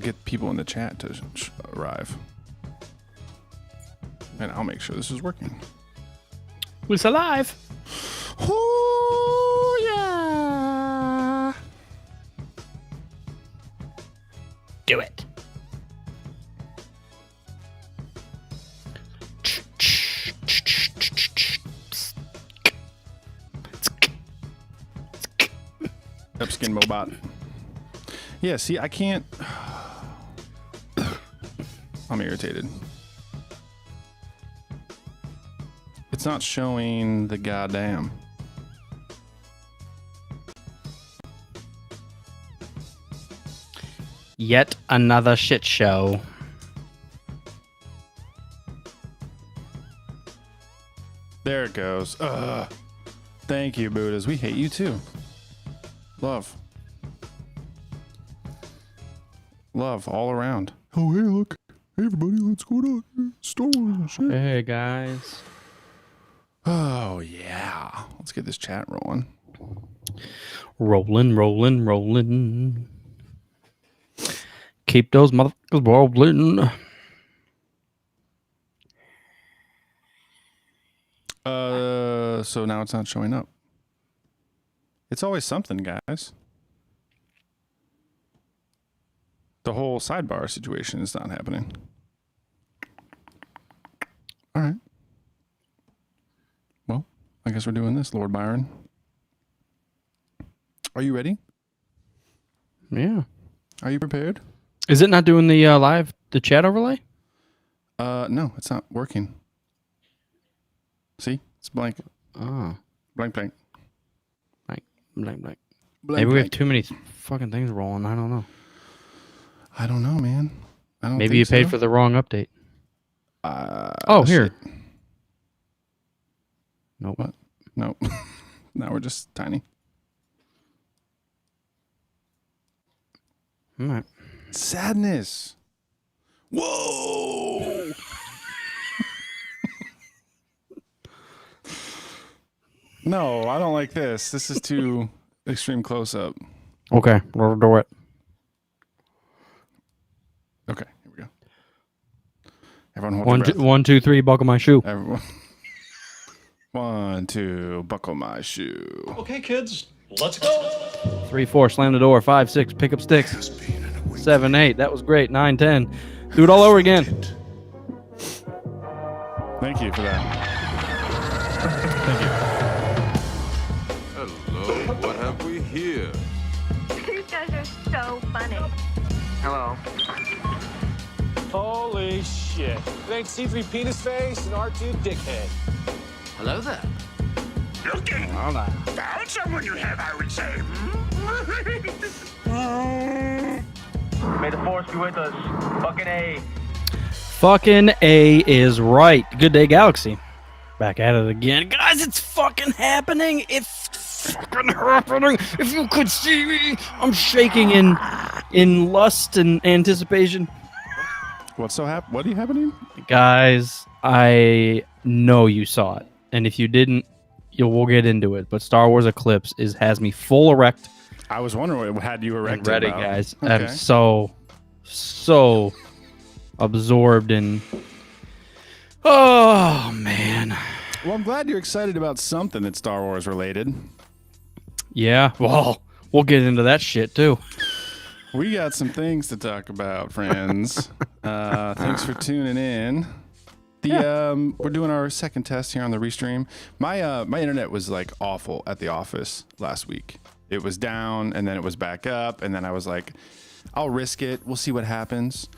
get people in the chat to arrive. And I'll make sure this is working. It's alive. Oh, yeah. Do it. Upskin Mobot. Yeah, see, I can't. I'm irritated. It's not showing the goddamn. Yet another shit show. There it goes. Thank you, Buddhas. We hate you too. Love. Love all around. Oh, hey, look. Hey, everybody, let's go to Star Wars and shit. Hey, guys. Oh, yeah. Let's get this chat rolling. Rolling. Keep those motherfuckers rolling. So now it's not showing up. It's always something, guys. The whole sidebar situation is not happening. All right. Well, I guess we're doing this, Lord Byron. Are you ready? Yeah. Are you prepared? Is it not doing the chat overlay? No, it's not working. See? It's blank. Oh. Blank. Blank. Blank, Maybe we have blank. too many fucking things rolling. I don't know. I don't know, man. I don't Maybe you think paid so. for the wrong update. Oh, here. Shit. Nope. What? Nope. Now we're just tiny. All right. Sadness. Whoa. No, I don't like this. This is too extreme close up. Okay, we'll do it. Okay, here we go. Everyone hold your breath. 1, 2, 3, buckle my shoe. Everyone. 1, 2, buckle my shoe. Okay, kids, let's go. 3, 4, slam the door. 5, 6, pick up sticks. 7, 8, that was great. 9, 10. Do it all over again. Thank you for that. Thank you. Hello, what have we here? You guys are so funny. Hello. Holy shit. It ain't C3 penis face and R2 dickhead. Hello there. Looking. Hold on. Found someone you have, I would say. May the force be with us. Fucking A. Fucking A is right. Good day, Galaxy. Back at it again. Guys, it's fucking happening. It's fucking happening. If you could see me, I'm shaking in lust and anticipation. What are you happening? Guys, I know you saw it. And if you didn't, we'll get into it. But Star Wars Eclipse has me full erect I was wondering what had you and erected. ready, about. guys. Okay. I'm so absorbed in. Oh man. Well, I'm glad you're excited about something that's Star Wars related. Yeah. Well, we'll get into that shit too. We got some things to talk about, friends. Thanks for tuning in. We're doing our second test here on the restream. My internet was like awful at the office last week. It was down and then it was back up, and then I was like, I'll risk it. We'll see what happens.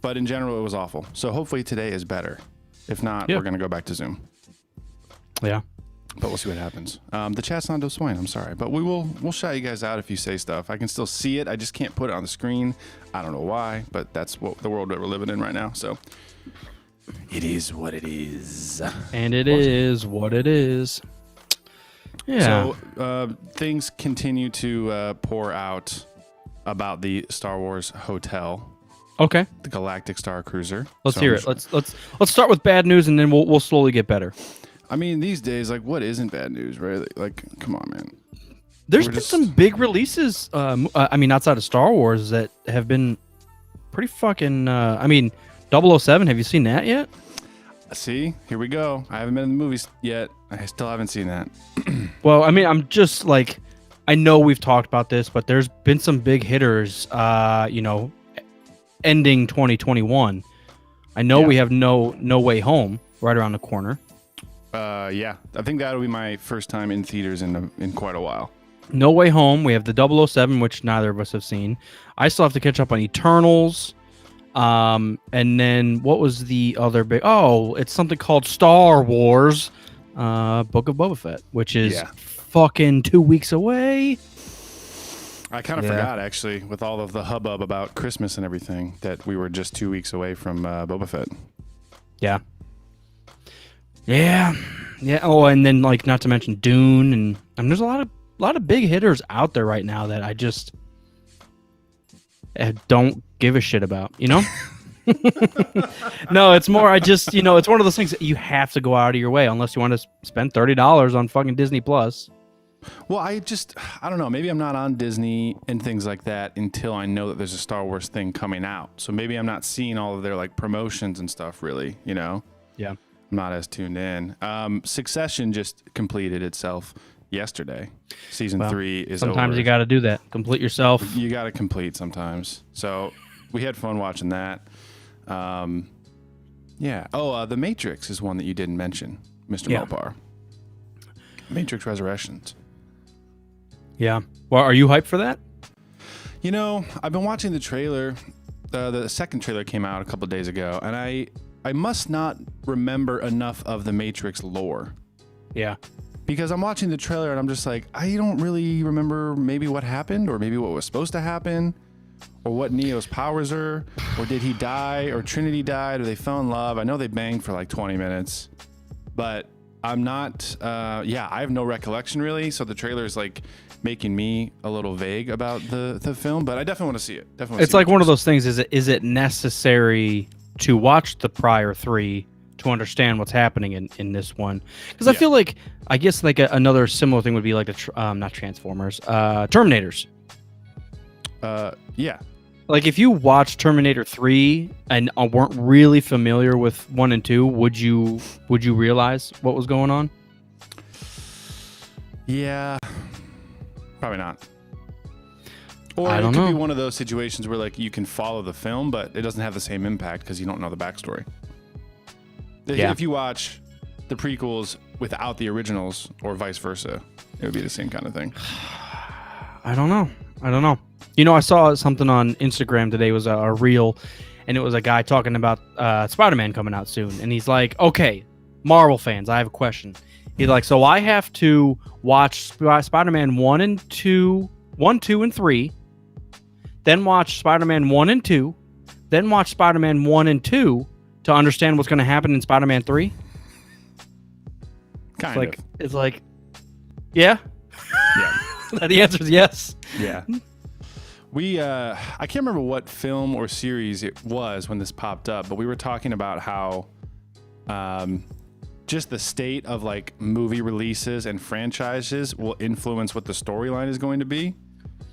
But in general, it was awful. So hopefully today is better. If not, we're gonna go back to Zoom. Yeah. But we'll see what happens. The chat's not swine. I'm sorry, but we'll shout you guys out if you say stuff. I can still see it. I just can't put it on the screen. I don't know why, but that's what the world that we're living in right now. So it is what it is. And it is what it is. Yeah. So things continue to pour out about the Star Wars hotel, Okay. the Galactic Star Cruiser. Let's So hear I'm it. Let's start with bad news, and then we'll slowly get better. I mean, these days, like, what isn't bad news, right? Like, come on, man. There's We're been just- some big releases. I mean, outside of Star Wars, that have been pretty fucking. I mean, 007. Have you seen that yet? See, here we go. I haven't been in the movies yet. I still haven't seen that. Well, I mean, I'm just like, I know we've talked about this, but there's been some big hitters. Ending 2021. I know we have no Way Home right around the corner. Yeah, I think that'll be my first time in theaters in quite a while. No Way Home. We have the 007, which neither of us have seen. I still have to catch up on Eternals. And then what was the other big? Oh, it's something called Star Wars, Book of Boba Fett, which is fucking 2 weeks away. I kind of forgot, actually, with all of the hubbub about Christmas and everything, that we were just 2 weeks away from Boba Fett. Yeah. Oh, and then like not to mention Dune, and there's a lot of big hitters out there right now that I just don't give a shit about. You know? No, it's more I just it's one of those things that you have to go out of your way unless you want to spend $30 on fucking Disney Plus. Well, I don't know. Maybe I'm not on Disney and things like that until I know that there's a Star Wars thing coming out. So maybe I'm not seeing all of their like promotions and stuff really, Yeah. I'm not as tuned in. Succession just completed itself yesterday. Season 3 is sometimes over. You got to do that. Complete yourself. You got to complete sometimes. So we had fun watching that. Yeah. Oh, The Matrix is one that you didn't mention, Mr. Mopar. Matrix Resurrections. Yeah. Well, are you hyped for that? I've been watching the trailer. The second trailer came out a couple of days ago, and I must not remember enough of the Matrix lore. Yeah. Because I'm watching the trailer and I'm just like, I don't really remember maybe what happened or maybe what was supposed to happen or what Neo's powers are, or did he die or Trinity died or they fell in love. I know they banged for like 20 minutes, but I'm not, I have no recollection really. So the trailer is like making me a little vague about the film, but I definitely want to see it. It's like one of those things. Is it necessary to watch the prior 3 to understand what's happening in this one? Because I feel like, I guess like another similar thing would be like the not Transformers, Terminators. Yeah. Like if you watched Terminator 3 and weren't really familiar with 1 and 2, would you realize what was going on? Yeah. Probably not. Or I it don't could know. be one of those situations where like you can follow the film, but it doesn't have the same impact because you don't know the backstory. If you watch the prequels without the originals or vice versa, it would be the same kind of thing. I don't know. I saw something on Instagram today. It was a reel, and it was a guy talking about Spider-Man coming out soon. And he's like, okay, Marvel fans, I have a question. He's like, so I have to watch Spider-Man 1, 2, and 3, then watch Spider-Man 1 and 2, then watch Spider-Man 1 and 2 to understand what's going to happen in Spider-Man 3? It's like, yeah. Yeah. The answer is yes. Yeah. I can't remember what film or series it was when this popped up, but we were talking about how just the state of like movie releases and franchises will influence what the storyline is going to be.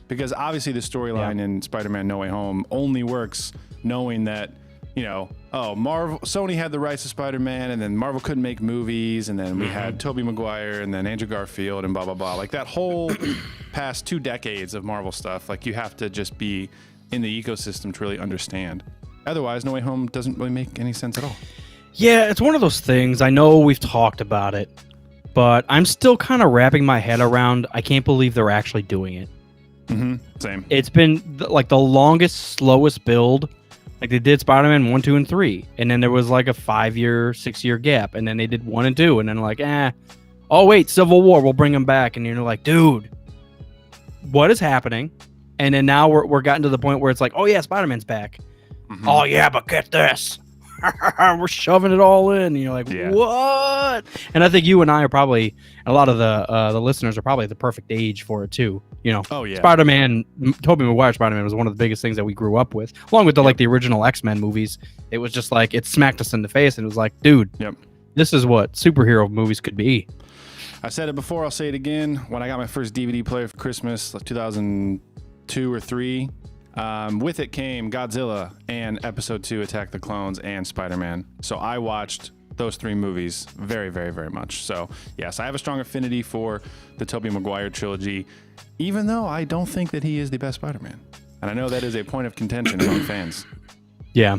Because obviously the storyline in Spider-Man No Way Home only works knowing that, Sony had the rights to Spider-Man, and then Marvel couldn't make movies, and then we had Tobey Maguire, and then Andrew Garfield, and blah, blah, blah. Like that whole past 2 decades of Marvel stuff, like you have to just be in the ecosystem to really understand. Otherwise, No Way Home doesn't really make any sense at all. Yeah, it's one of those things. I know we've talked about it, but I'm still kind of wrapping my head around, I can't believe they're actually doing it. Same. It's been like the longest, slowest build. Like they did Spider-Man 1, 2, and 3, and then there was like a 5-year, 6-year gap, and then they did 1 and 2, and then like, oh wait, Civil War, we'll bring them back, and you're like, dude, what is happening? And then now we're gotten to the point where it's like, oh yeah, Spider-Man's back. Oh yeah, but get this, we're shoving it all in, and you're like, what? And I think you and I are probably, and a lot of the listeners are probably the perfect age for it too. Oh yeah. Spider-Man, Tobey Maguire Spider-Man was one of the biggest things that we grew up with, along with the original X-Men movies. It was just like it smacked us in the face, and it was like, dude, this is what superhero movies could be. I've said it before, I'll say it again. When I got my first DVD player for Christmas, like 2002 or 3, With it came Godzilla and Episode 2, Attack the Clones, and Spider-Man. So I watched those 3 movies very, very, very much. So yes, I have a strong affinity for the Tobey Maguire trilogy, even though I don't think that he is the best Spider-Man. And I know that is a point of contention among fans. Yeah.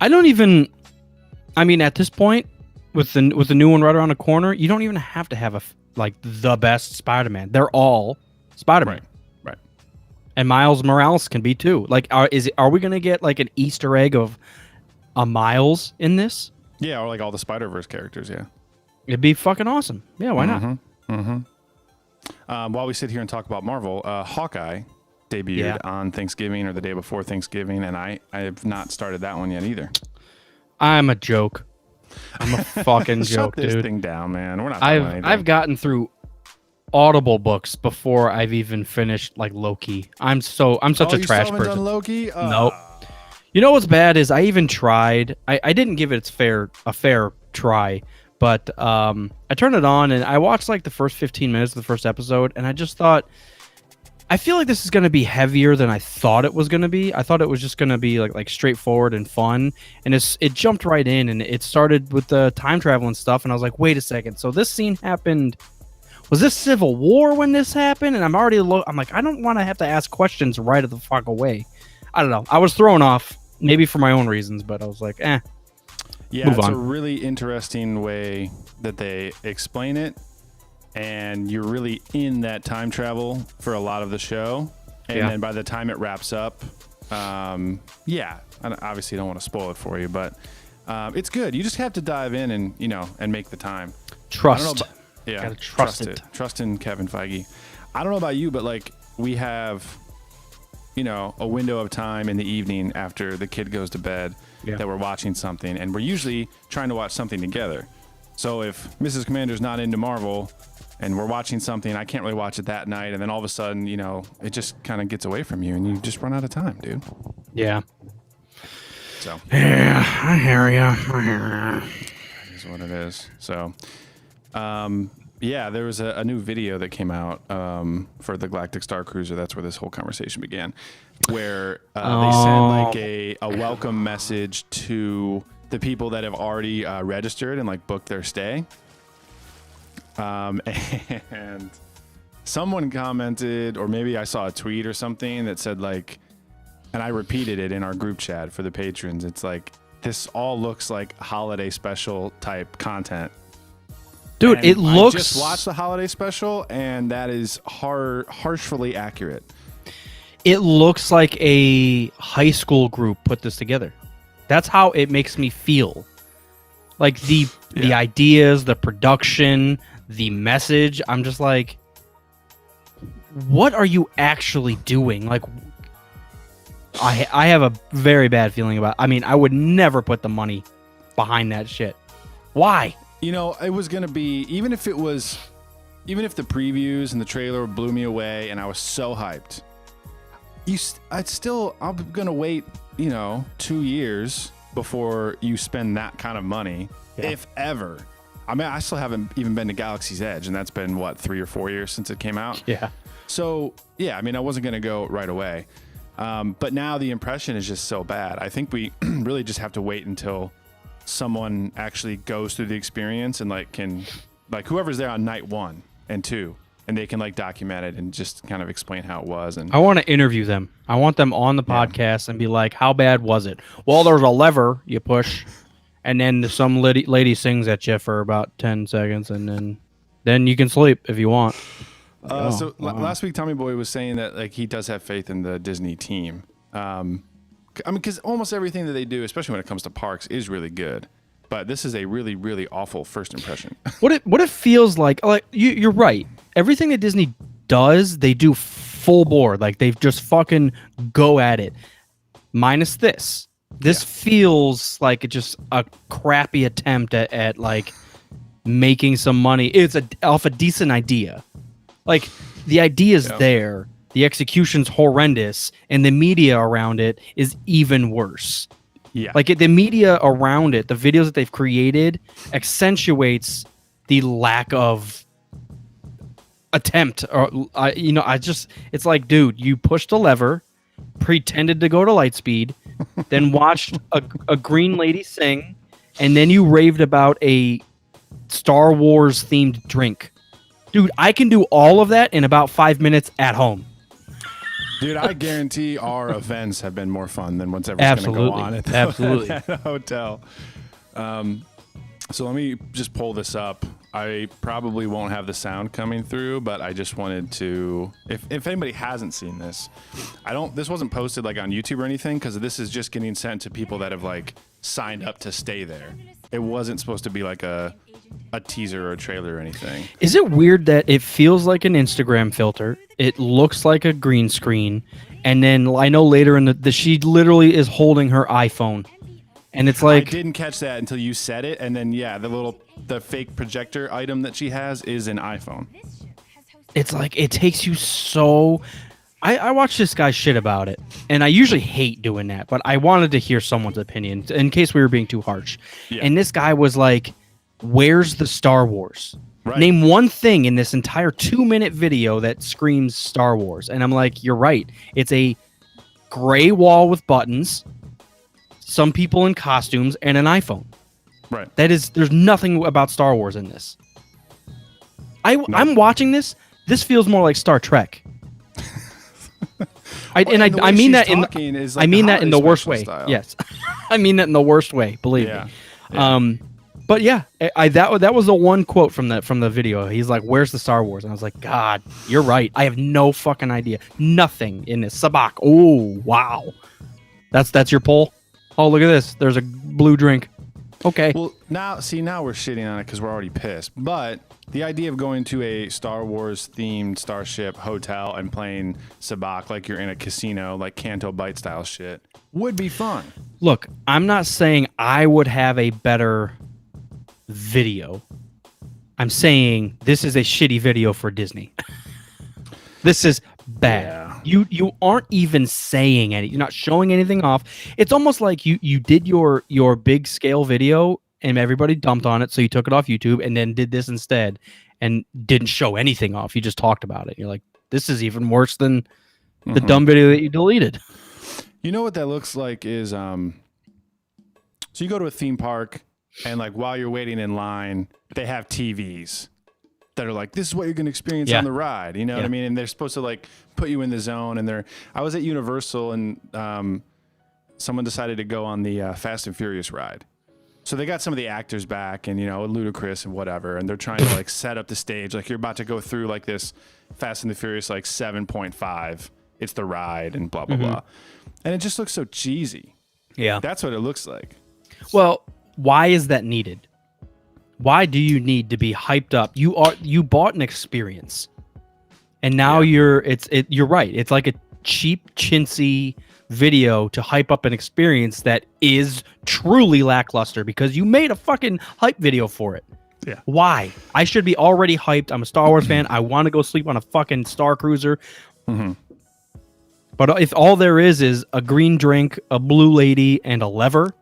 I don't even... I mean, at this point, with the new one right around the corner, you don't even have to have the best Spider-Man. They're all Spider-Man. Right. And Miles Morales can be too. Like, are we gonna get like an Easter egg of a Miles in this? Yeah, or like all the Spider-Verse characters, yeah. It'd be fucking awesome. Yeah, why not? While we sit here and talk about Marvel, Hawkeye debuted on Thanksgiving or the day before Thanksgiving, and I have not started that one yet either. I'm a joke. I'm a fucking joke, Shut this dude. thing down, man. We're not talking about anything. I've gotten through Audible books before I've even finished like Loki. I'm such a trash person. Done Loki? Nope. You know what's bad is I even tried. I didn't give it a fair try, but I turned it on and I watched like the first 15 minutes of the first episode, and I just thought, I feel like this is going to be heavier than I thought it was going to be. I thought it was just going to be like straightforward and fun, and it jumped right in, and it started with the time travel and stuff, and I was like, wait a second, so this scene happened. Was this Civil War when this happened? And I'm like, I don't want to have to ask questions right the fuck away. I don't know. I was thrown off, maybe for my own reasons, but I was like, Yeah, move it's on. a really interesting way that they explain it, and you're really in that time travel for a lot of the show, and then by the time it wraps up, I obviously don't want to spoil it for you, but it's good. You just have to dive in and make the time. Trust. Yeah, Gotta trust it. Trust in Kevin Feige. I don't know about you, but like we have, a window of time in the evening after the kid goes to bed that we're watching something, and we're usually trying to watch something together. So if Mrs. Commander's not into Marvel and we're watching something, I can't really watch it that night, and then all of a sudden, it just kind of gets away from you, and you just run out of time, dude. Yeah. So. Yeah, I hear ya. Is what it is. So. There was a new video that came out for the Galactic Star Cruiser. That's where this whole conversation began, where they sent like a welcome message to the people that have already registered and like booked their stay. And someone commented, or maybe I saw a tweet or something that said like, and I repeated it in our group chat for the patrons. It's like, this all looks like holiday special type content. Dude, And it looks... I just watched the holiday special, and that is harshly accurate. It looks like a high school group put this together. That's how it makes me feel. Like the ideas, the production, the message. I'm just like, what are you actually doing? Like, I have a very bad feeling about. I mean, I would never put the money behind that shit. Why? It was going to be, even if the previews and the trailer blew me away and I was so hyped, I'm going to wait, 2 years before you spend that kind of money, if ever. I mean, I still haven't even been to Galaxy's Edge, and that's been, 3 or 4 years since it came out? Yeah. So, I mean, I wasn't going to go right away. But now the impression is just so bad. I think we really just have to wait until someone actually goes through the experience and whoever's there on night 1 and 2, and they can document it and just kind of explain how it was. And I want to interview them. I want them on the podcast and be like, how bad was it? Well, there's a lever you push, and then some lady sings at you for about 10 seconds, and then you can sleep if you want. Last week, Tommy Boy was saying that he does have faith in the Disney team. I mean, because almost everything that they do, especially when it comes to parks, is really good. But this is a really, really awful first impression. What it feels like you're right. Everything that Disney does, they do full bore. Like they just fucking go at it. Minus this. This feels like just a crappy attempt at making some money. It's off a decent idea. Like the idea's there. The execution's horrendous, and the media around it is even worse. Yeah. The media around it, the videos that they've created, accentuates the lack of attempt. Or it's like, dude, you pushed a lever, pretended to go to Lightspeed, then watched a green lady sing, and then you raved about a Star Wars themed drink. Dude, I can do all of that in about 5 minutes at home. Dude, I guarantee our events have been more fun than what's ever going to go on at the hotel. So let me just pull this up. I probably won't have the sound coming through, but I just wanted to, if anybody hasn't seen this, this wasn't posted like on YouTube or anything, because this is just getting sent to people that have like signed up to stay there. It wasn't supposed to be like a teaser or a trailer or anything. Is it weird that it feels like an Instagram filter? It looks like a green screen, and then I know later in the she literally is holding her iPhone, and it's like I didn't catch that until you said it, and then the fake projector item that she has is an iPhone. It's like it takes you so. I watched this guy shit about it, and I usually hate doing that, but I wanted to hear someone's opinion in case we were being too harsh. Yeah. And this guy was like, "Where's the Star Wars? Right. Name one thing in this entire 2-minute video that screams Star Wars." And I'm like, "You're right. It's a gray wall with buttons, some people in costumes, and an iPhone. Right. There's nothing about Star Wars in this. I'm watching this. This feels more like Star Trek." I mean that in the worst way. Style. Yes, I mean that in the worst way. Believe me. Yeah. But yeah, that was the one quote from the video. He's like, "Where's the Star Wars?" And I was like, "God, you're right. I have no fucking idea. Nothing in this sabak." Oh wow, that's your poll. Oh, look at this. There's a blue drink. Okay. Well, now we're shitting on it because we're already pissed. But the idea of going to a Star Wars themed starship hotel and playing sabak like you're in a casino, like Canto Bite style shit, would be fun. Look, I'm not saying I would have a better video. I'm saying this is a shitty video for Disney. This is bad. Yeah. You aren't even saying anything. You're not showing anything off. It's almost like you did your big scale video and everybody dumped on it, so you took it off YouTube and then did this instead and didn't show anything off. You just talked about it. You're like, this is even worse than the dumb video that you deleted. You know what that looks like is so you go to a theme park and like while you're waiting in line, they have TVs that are like, this is what you're going to experience on the ride. You know what I mean? And they're supposed to like put you in the zone. And I was at Universal and someone decided to go on the Fast and Furious ride. So they got some of the actors back and, Ludacris and whatever. And they're trying to like set up the stage. Like you're about to go through like this Fast and the Furious, like 7.5. It's the ride and blah, blah, blah. And it just looks so cheesy. Yeah. That's what it looks like. Well, why is that needed? Why do you need to be hyped up? You bought an experience, and now you're right. It's like a cheap, chintzy video to hype up an experience that is truly lackluster because you made a fucking hype video for it. Yeah. Why? I should be already hyped. I'm a Star Wars fan. I want to go sleep on a fucking Star Cruiser. Mm-hmm. But if all there is a green drink, a blue lady, and a lever.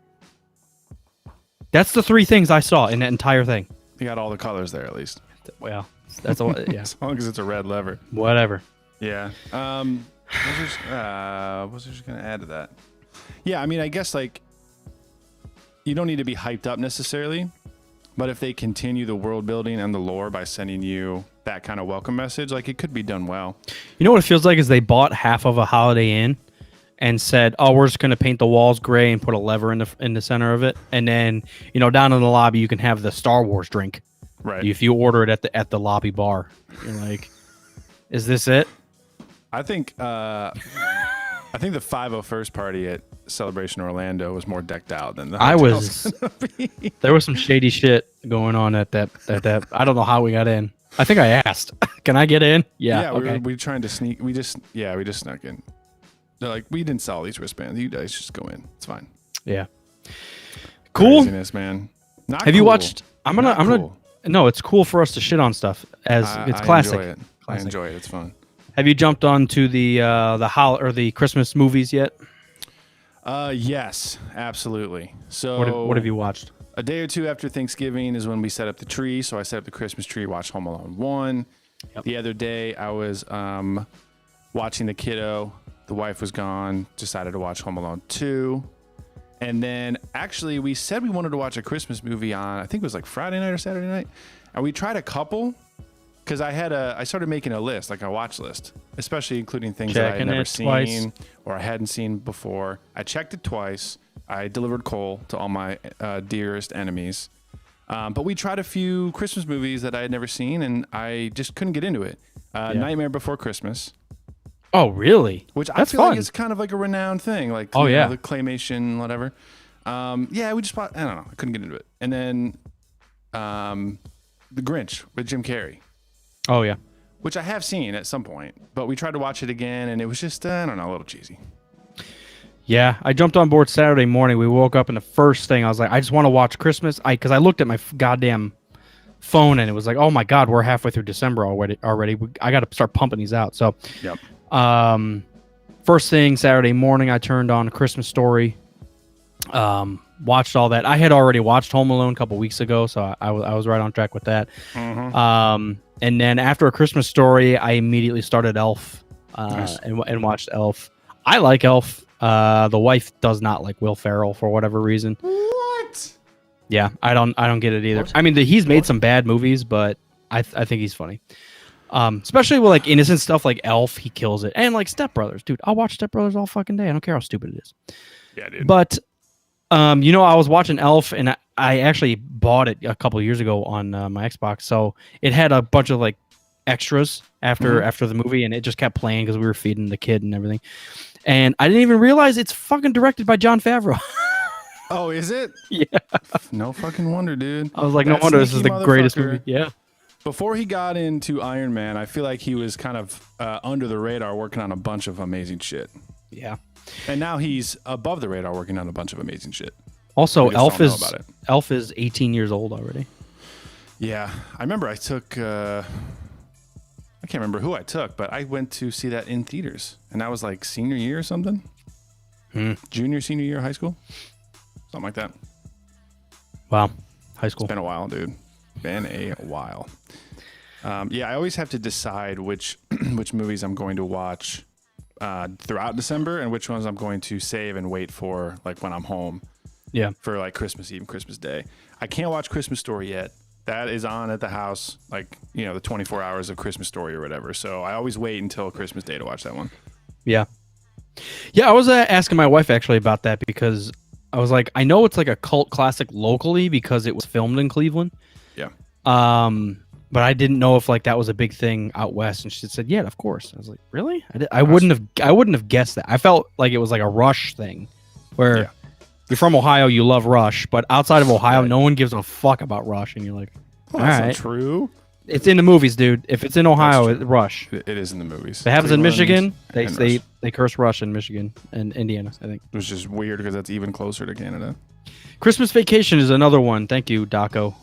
That's the 3 things I saw in that entire thing. You got all the colors there, at least. Well, that's all. Yeah. As long as it's a red lever. Whatever. Yeah. What was I just going to add to that? Yeah, I mean, I guess like you don't need to be hyped up necessarily, but if they continue the world building and the lore by sending you that kind of welcome message, like it could be done well. You know what it feels like is they bought half of a Holiday Inn and said, "Oh, we're just going to paint the walls gray and put a lever in the center of it, and then down in the lobby you can have the Star Wars drink, right? If you order it at the lobby bar." You're like, "Is this it?" I think the 501st party at Celebration Orlando was more decked out than the There was some shady shit going on at that. I don't know how we got in. I think I asked, "Can I get in?" Yeah. Okay. We were trying to sneak. We just snuck in. They're like, "We didn't sell these wristbands. You guys just go in. It's fine." Yeah. Cool. Craziness, man. Have you watched? I'm gonna. No, it's cool for us to shit on stuff as it's classic. Enjoy it. I enjoy it. It's fun. Have you jumped onto the Christmas movies yet? Yes, absolutely. So what have you watched? A day or two after Thanksgiving is when we set up the tree. So I set up the Christmas tree, watched Home Alone 1. Yep. The other day I was watching the kiddo The wife was gone. Decided to watch Home Alone 2. And then actually we said we wanted to watch a Christmas movie on, I think it was like Friday night or Saturday night. And we tried a couple because I started making a list, like a watch list, especially including things that I had never seen or I hadn't seen before. I checked it twice. I delivered coal to all my dearest enemies. But we tried a few Christmas movies that I had never seen and I just couldn't get into it. Nightmare Before Christmas. Oh, really? Which That's I feel fun. like is kind of like a renowned thing. Like, oh, yeah. The claymation, whatever. We just bought, I don't know. I couldn't get into it. And then The Grinch with Jim Carrey. Oh, yeah. Which I have seen at some point. But we tried to watch it again, and it was just, I don't know, a little cheesy. Yeah, I jumped on board Saturday morning. We woke up, and the first thing I was like, I just want to watch Christmas. Because I looked at my goddamn phone, and it was like, oh, my God, we're halfway through December already. I got to start pumping these out. So, yep. First thing Saturday morning, I turned on A Christmas Story. Watched all that. I had already watched Home Alone a couple weeks ago, so I was right on track with that. Mm-hmm. And then after A Christmas Story, I immediately started Elf Nice. and watched Elf. I like Elf. The wife does not like Will Ferrell for whatever reason. What? Yeah, I don't get it either. I mean, he's made some bad movies, but I think he's funny. Especially with like innocent stuff like Elf, he kills it. And like Step Brothers, dude, I'll watch Step Brothers all fucking day. I don't care how stupid it is. Yeah, dude. But I was watching Elf, and I actually bought it a couple years ago on my Xbox. So it had a bunch of like extras after the movie, and it just kept playing because we were feeding the kid and everything. And I didn't even realize it's fucking directed by Jon Favreau. Oh, is it? Yeah. No fucking wonder, dude. I was like, no wonder this is the greatest movie. Yeah. Before he got into Iron Man, I feel like he was kind of under the radar working on a bunch of amazing shit. Yeah. And now he's above the radar working on a bunch of amazing shit. Also, I just don't know about it. Elf is 18 years old already. Yeah. I remember I took, I can't remember who I took, but I went to see that in theaters. And that was like senior year or something. Junior, senior year of high school. Something like that. Wow. High school. It's been a while, dude. Been a while. I always have to decide which movies I'm going to watch throughout December and which ones I'm going to save and wait for, like when I'm home. Yeah. For like Christmas Eve and Christmas Day. I can't watch Christmas Story yet. That is on at the house, like, the 24 hours of Christmas Story or whatever. So I always wait until Christmas Day to watch that one. Yeah. Yeah, I was asking my wife actually about that because I was like, I know it's like a cult classic locally because it was filmed in Cleveland. Yeah. But I didn't know if like that was a big thing out west, and she said, "Yeah, of course." I was like, "Really?" I wouldn't have guessed that. I felt like it was like a Rush thing, where you're from Ohio, you love Rush, but outside of Ohio, no one gives a fuck about Rush, and you're like, Well, "All that's right, not true. It's in the movies, dude. If it's in Ohio, it's Rush. It is in the movies. It happens in Michigan. and They curse Rush in Michigan and Indiana, I think. Which is weird because that's even closer to Canada. Christmas Vacation is another one. Thank you, Daco.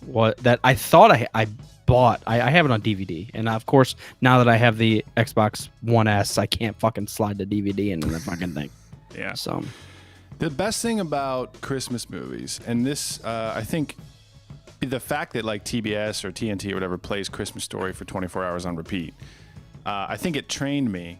That I thought I bought. I have it on DVD, and of course, now that I have the Xbox One S, I can't fucking slide the DVD into the fucking thing. Yeah. So the best thing about Christmas movies, and this, I think, the fact that like TBS or TNT or whatever plays Christmas Story for 24 hours on repeat, I think it trained me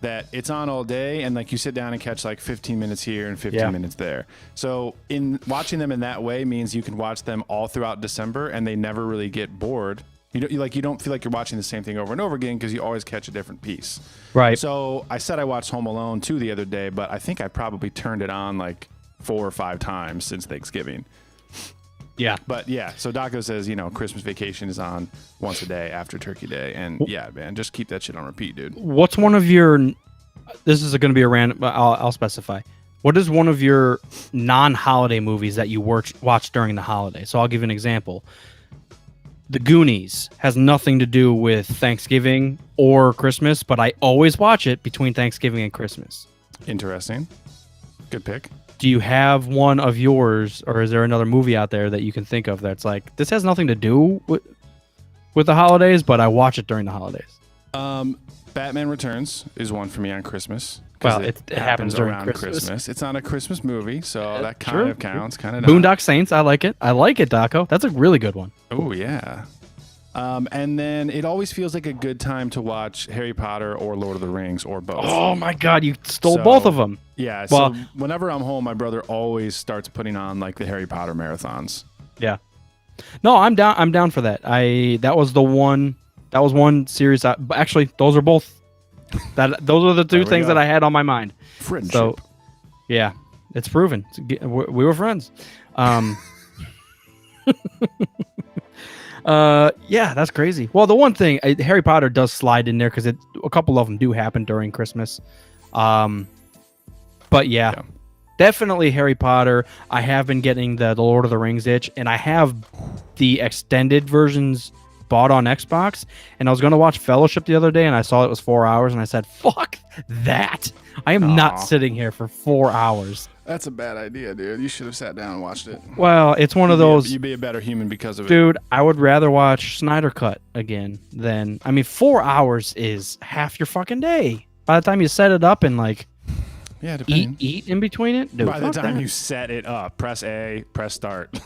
that it's on all day, and like you sit down and catch like 15 minutes here and 15 minutes there. So in watching them in that way means you can watch them all throughout December and they never really get bored. You don't feel like you're watching the same thing over and over again because you always catch a different piece. Right. So I said I watched Home Alone 2 the other day, but I think I probably turned it on like 4 or 5 times since Thanksgiving. yeah. But yeah, so Daco says, Christmas Vacation is on once a day after Turkey Day. And yeah, man, just keep that shit on repeat, dude. What's one of your? This is going to be a random. But I'll specify. What is one of your non-holiday movies that you watch during the holiday? So I'll give you an example. The Goonies has nothing to do with Thanksgiving or Christmas, but I always watch it between Thanksgiving and Christmas. Interesting. Good pick. Do you have one of yours, or is there another movie out there that you can think of that's like, this has nothing to do with the holidays, but I watch it during the holidays? Batman Returns is one for me on Christmas. Well, it happens during around Christmas. It's not a Christmas movie, so that kind of counts. Kind of. Boondock Saints, I like it. I like it, Daco. That's a really good one. Oh yeah. And then it always feels like a good time to watch Harry Potter or Lord of the Rings or both. Oh my God, you stole So- both of them. Yeah. Well- So whenever I'm home, my brother always starts putting on like the Harry Potter marathons. Yeah. No, I'm down. I'm down for that. That was one series. Actually, those are both. Those are the two There we things go. that I had on my mind. Friendship. So, yeah, it's proven. We were friends. Yeah, that's crazy. Well, the one thing Harry Potter does slide in there because a couple of them do happen during Christmas. But yeah, definitely Harry Potter. I have been getting the Lord of the Rings itch, and I have the extended versions bought on Xbox. And I was going to watch Fellowship the other day, and I saw it was 4 hours, and I said, "Fuck that! I am not sitting here for 4 hours." That's a bad idea, dude. You should have sat down and watched it. Well, it's one of those. You'd be a better human because of it. Dude, I would rather watch Snyder Cut again than 4 hours is half your fucking day. By the time you set it up and like Yeah, depending. eat in between it, dude. By the fuck time that. you set it up, press A, press start.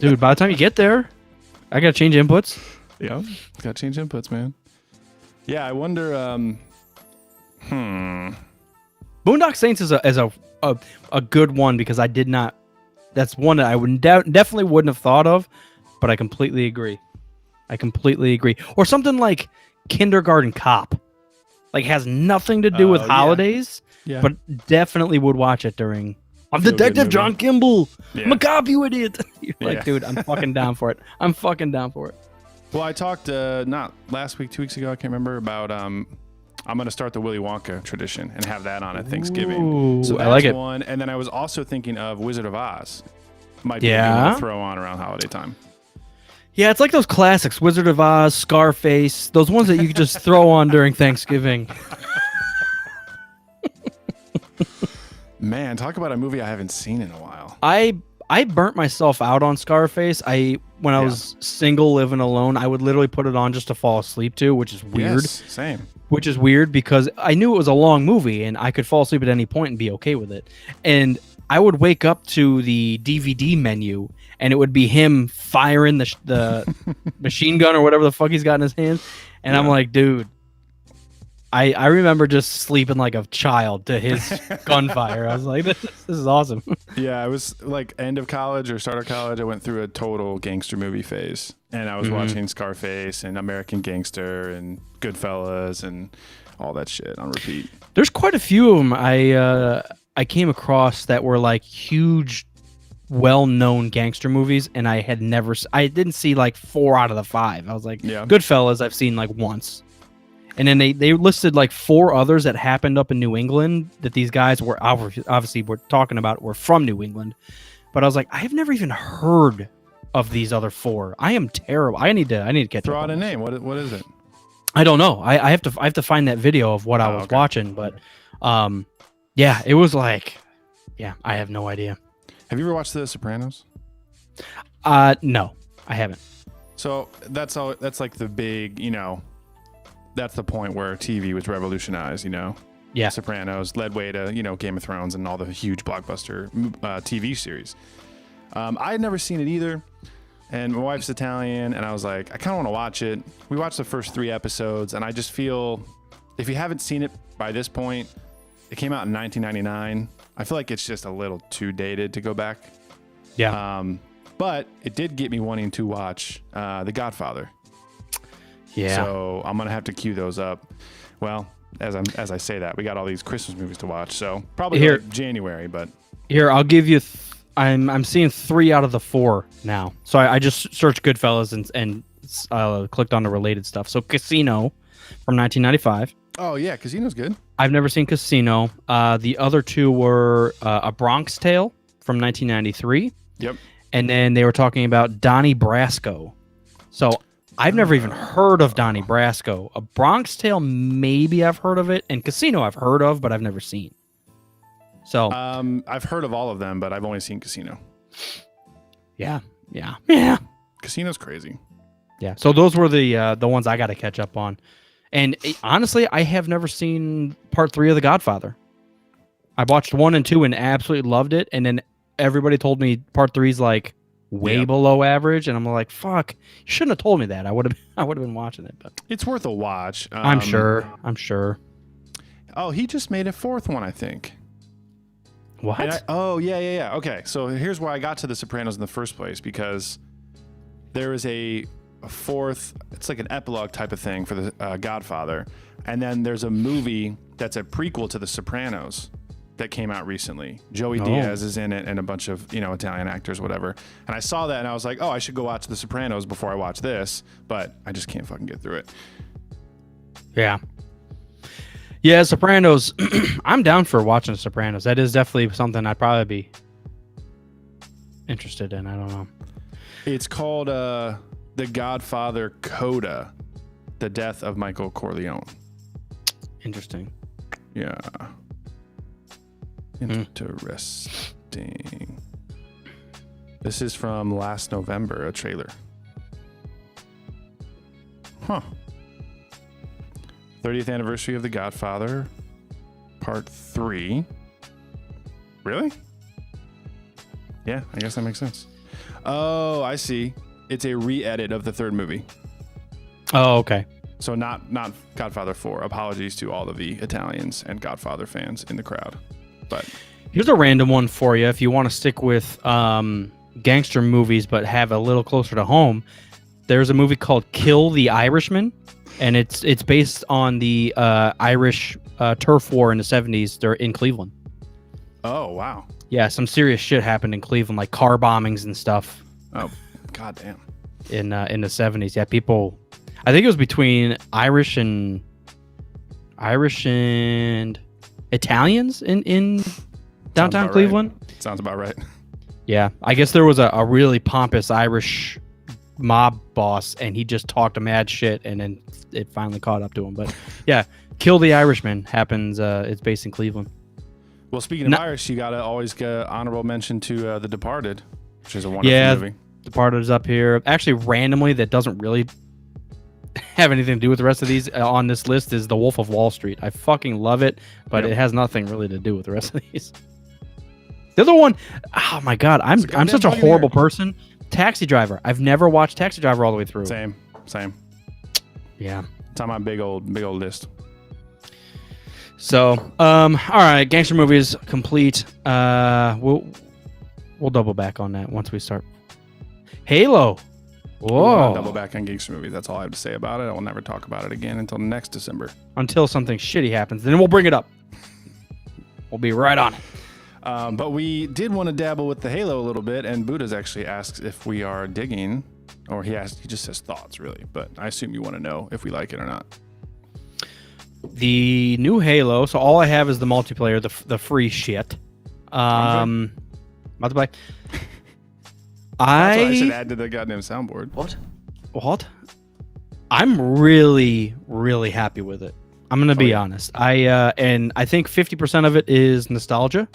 Dude, by the time you get there, I gotta change inputs. Yeah, got to change inputs, man. Yeah, I wonder. Boondock Saints is a good one because I did not. That's one that I would definitely wouldn't have thought of, but I completely agree. Or something like Kindergarten Cop, like has nothing to do with yeah. holidays, Yeah. but definitely would watch it during. I'm Feel good Detective movie. John Kimball. Yeah. I'm a cop, you idiot. You're like, Yeah. dude, I'm fucking down for it. Well, I talked not last week, 2 weeks ago. I can't remember about. I'm going to start the Willy Wonka tradition and have that on at Thanksgiving. Ooh, So I like that's it. one. And then I was also thinking of Wizard of Oz. Might be Yeah? a good throw on around holiday time. Yeah, it's like those classics, Wizard of Oz, Scarface, those ones that you could just throw on during Thanksgiving. Man, talk about a movie I haven't seen in a while. I burnt myself out on Scarface. When I was single, living alone, I would literally put it on just to fall asleep to, which is weird. Yes, same. Which is weird because I knew it was a long movie and I could fall asleep at any point and be okay with it. And I would wake up to the DVD menu and it would be him firing the machine gun or whatever the fuck he's got in his hands. And I'm like, dude, I remember just sleeping like a child to his gunfire. I was like, this is awesome. Yeah, I was like end of college or start of college. I went through a total gangster movie phase, and I was watching Scarface and American Gangster and Goodfellas and all that shit on repeat. There's quite a few of them I came across that were like huge, well-known gangster movies, and I didn't see like 4 out of the 5. I was like, Yeah. Goodfellas I've seen like once. And then they listed like 4 others that happened up in New England that these guys were obviously we're talking about were from New England. But I was like, I've never even heard of these other 4. I am terrible. I need to catch Throw up out on a this. name. What is it? I don't know. I have to find that video of what I was okay. watching, but yeah, it was like, yeah, I have no idea. Have you ever watched The Sopranos? No, I haven't. So that's like the big, that's the point where TV was revolutionized, Yeah. Sopranos led way to, Game of Thrones and all the huge blockbuster TV series. I had never seen it either. And my wife's Italian, and I was like, I kind of want to watch it. We watched the first 3 episodes, and I just feel, if you haven't seen it by this point, it came out in 1999. I feel like it's just a little too dated to go back. Yeah. But it did get me wanting to watch The Godfather. Yeah. So I'm gonna have to queue those up. Well, as I say that, we got all these Christmas movies to watch, so probably Here- like January. But Here, I'll give you. I'm seeing 3 out of the 4 now. So I just searched Goodfellas and clicked on the related stuff. So Casino from 1995. oh yeah, Casino's good. I've never seen Casino. The other 2 were A Bronx Tale from 1993. Yep. And then they were talking about Donnie Brasco. So I've never even heard of Donnie Brasco. A Bronx Tale, maybe I've heard of it. And Casino I've heard of, but I've never seen. So I've heard of all of them, but I've only seen Casino. yeah. Casino's crazy. Yeah. So those were the ones I got to catch up on. And honestly, I have never seen part 3 of The Godfather. I watched 1 and 2 and absolutely loved it. And then everybody told me part 3 is like way below average, and I'm like, fuck, you shouldn't have told me that. I would have been watching it, but It's worth a watch. I'm sure. Oh, he just made a fourth one, I think. What? Yeah. Okay, so here's where I got to The Sopranos in the first place, because there is a fourth, it's like an epilogue type of thing for the Godfather, and then there's a movie that's a prequel to The Sopranos that came out recently. Joey Diaz is in it, and a bunch of Italian actors, whatever. And I saw that, and I was like, oh, I should go watch The Sopranos before I watch this, but I just can't fucking get through it. Yeah, Sopranos. I'm down for watching Sopranos. That is definitely something I'd probably be interested in. I don't know. It's called The Godfather Coda, The Death of Michael Corleone. Interesting. Yeah. Interesting. This is from last November, a trailer. Huh. 30th anniversary of The Godfather, Part 3. Really? Yeah, I guess that makes sense. Oh, I see. It's a re-edit of the third movie. Oh, okay. So not Godfather 4. Apologies to all of the Italians and Godfather fans in the crowd. But here's a random one for you. If you want to stick with gangster movies but have a little closer to home, there's a movie called Kill the Irishman, and it's based on the Irish turf war in the 70s. They're in Cleveland. Oh, wow. Yeah, some serious shit happened in Cleveland, like car bombings and stuff. Oh, goddamn. In the 70s. Yeah, people, I think it was between Irish and Italians in downtown Cleveland. Right. Sounds about right. Yeah, I guess there was a really pompous Irish mob boss, and he just talked a mad shit, and then it finally caught up to him. But yeah, Kill the Irishman happens. It's based in Cleveland. Well, speaking of Irish, you gotta always get honorable mention to The Departed, which is a wonderful movie. Departed is up here. Actually, randomly, that doesn't really have anything to do with the rest of these on this list, is The Wolf of Wall Street. I fucking love it, but it has nothing really to do with the rest of these. The other one, oh my god, I'm such a horrible person. Taxi Driver. I've never watched Taxi Driver all the way through. Same. Yeah. It's on my big old list. So, all right, gangster movies complete. We'll double back on that once we start. Halo. Whoa. Double back on gangster movies. That's all I have to say about it. I will never talk about it again until next December. Until something shitty happens, then we'll bring it up. We'll be right on it. But we did want to dabble with the Halo a little bit, and Buddha's actually asked if we are digging, or he just says thoughts, really. But I assume you want to know if we like it or not. The new Halo. So all I have is the multiplayer, the free shit. Multiplayer. I should add to the goddamn soundboard. What? I'm really, really happy with it. I'm gonna be honest. I think 50% of it is nostalgia,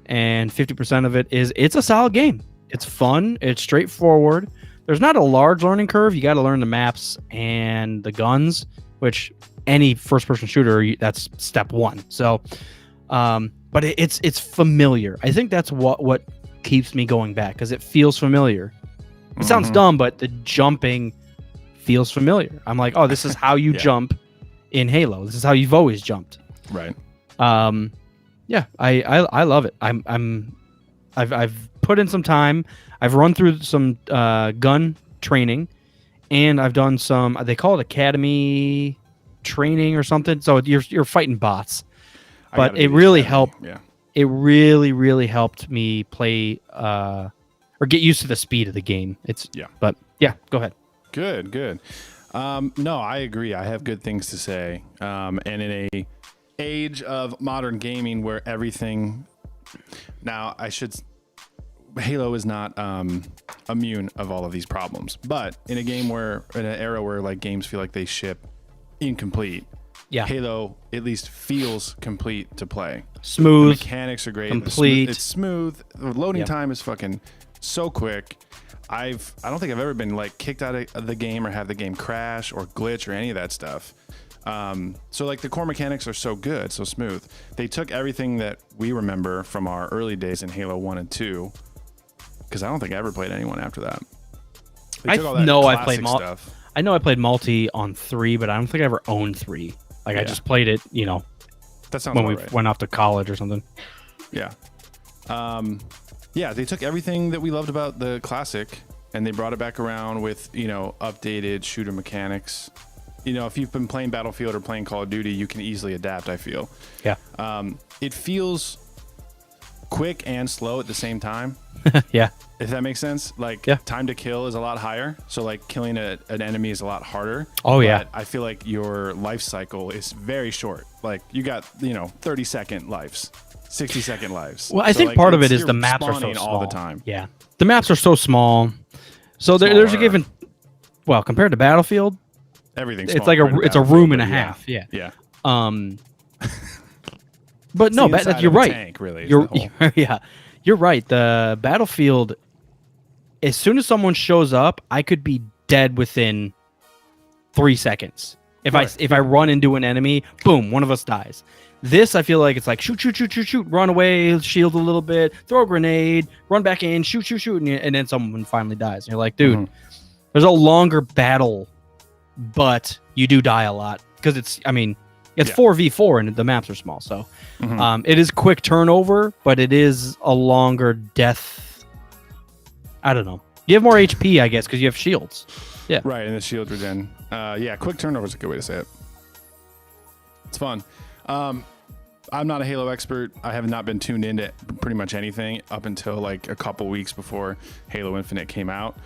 and 50% of it is it's a solid game. It's fun. It's straightforward. There's not a large learning curve. You got to learn the maps and the guns, which any first-person shooter, that's step one. So, but it's familiar. I think that's what keeps me going back, because it feels familiar. It sounds dumb, but the jumping feels familiar. I'm like, oh, this is how you jump in Halo. This is how you've always jumped. Right. Yeah, I love it. I've put in some time. I've run through some gun training, and I've done some, they call it academy training or something. So you're fighting bots. But it really helped. Yeah. It really helped me play or get used to the speed of the game. But yeah, go ahead. Good. No, I agree. I have good things to say. And in a age of modern gaming where everything, now Halo is not immune of all of these problems, but in an era where like games feel like they ship incomplete, Halo at least feels complete to play. Smooth. The mechanics are great. Complete. It's smooth. The loading time is fucking so quick. I don't think I've ever been like kicked out of the game or have the game crash or glitch or any of that stuff. So like the core mechanics are so good, so smooth. They took everything that we remember from our early days in Halo 1 and 2 because I don't think I ever played anyone after that. I took all that know I played classic stuff. I know I played multi on 3, but I don't think I ever owned 3. Like I just played it, That sounds when we right. went off to college or something. Yeah. Yeah, they took everything that we loved about the classic and they brought it back around with, updated shooter mechanics. If you've been playing Battlefield or playing Call of Duty, you can easily adapt, I feel. Yeah. It feels quick and slow at the same time. Yeah. If that makes sense. Like, time to kill is a lot higher. So, like, killing an enemy is a lot harder. Oh, yeah. But I feel like your life cycle is very short. Like, you got, 30-second lives, 60-second lives. Well, I think like, part of it is you're the maps are so spawning small. all the time. Yeah. The maps are so small. So there's a given... Well, compared to Battlefield, Everything's it's small like compared to it's a Battlefield, room and a but half. Yeah. Yeah. But no, the inside you're of a right. tank, really, is You're the whole- yeah. You're right. The Battlefield, as soon as someone shows up, I could be dead within 3 seconds. If I run into an enemy, boom, one of us dies. This, I feel like it's like shoot, run away, shield a little bit, throw a grenade, run back in, shoot, and then someone finally dies. And you're like, dude, there's a longer battle, but you do die a lot because it's 4v4 and the maps are small. So it is quick turnover, but it is a longer death. I don't know. You have more HP, I guess, because you have shields. Yeah. Right, and the shield regen. Quick turnover is a good way to say it. It's fun. I'm not a Halo expert. I have not been tuned into pretty much anything up until like a couple weeks before Halo Infinite came out.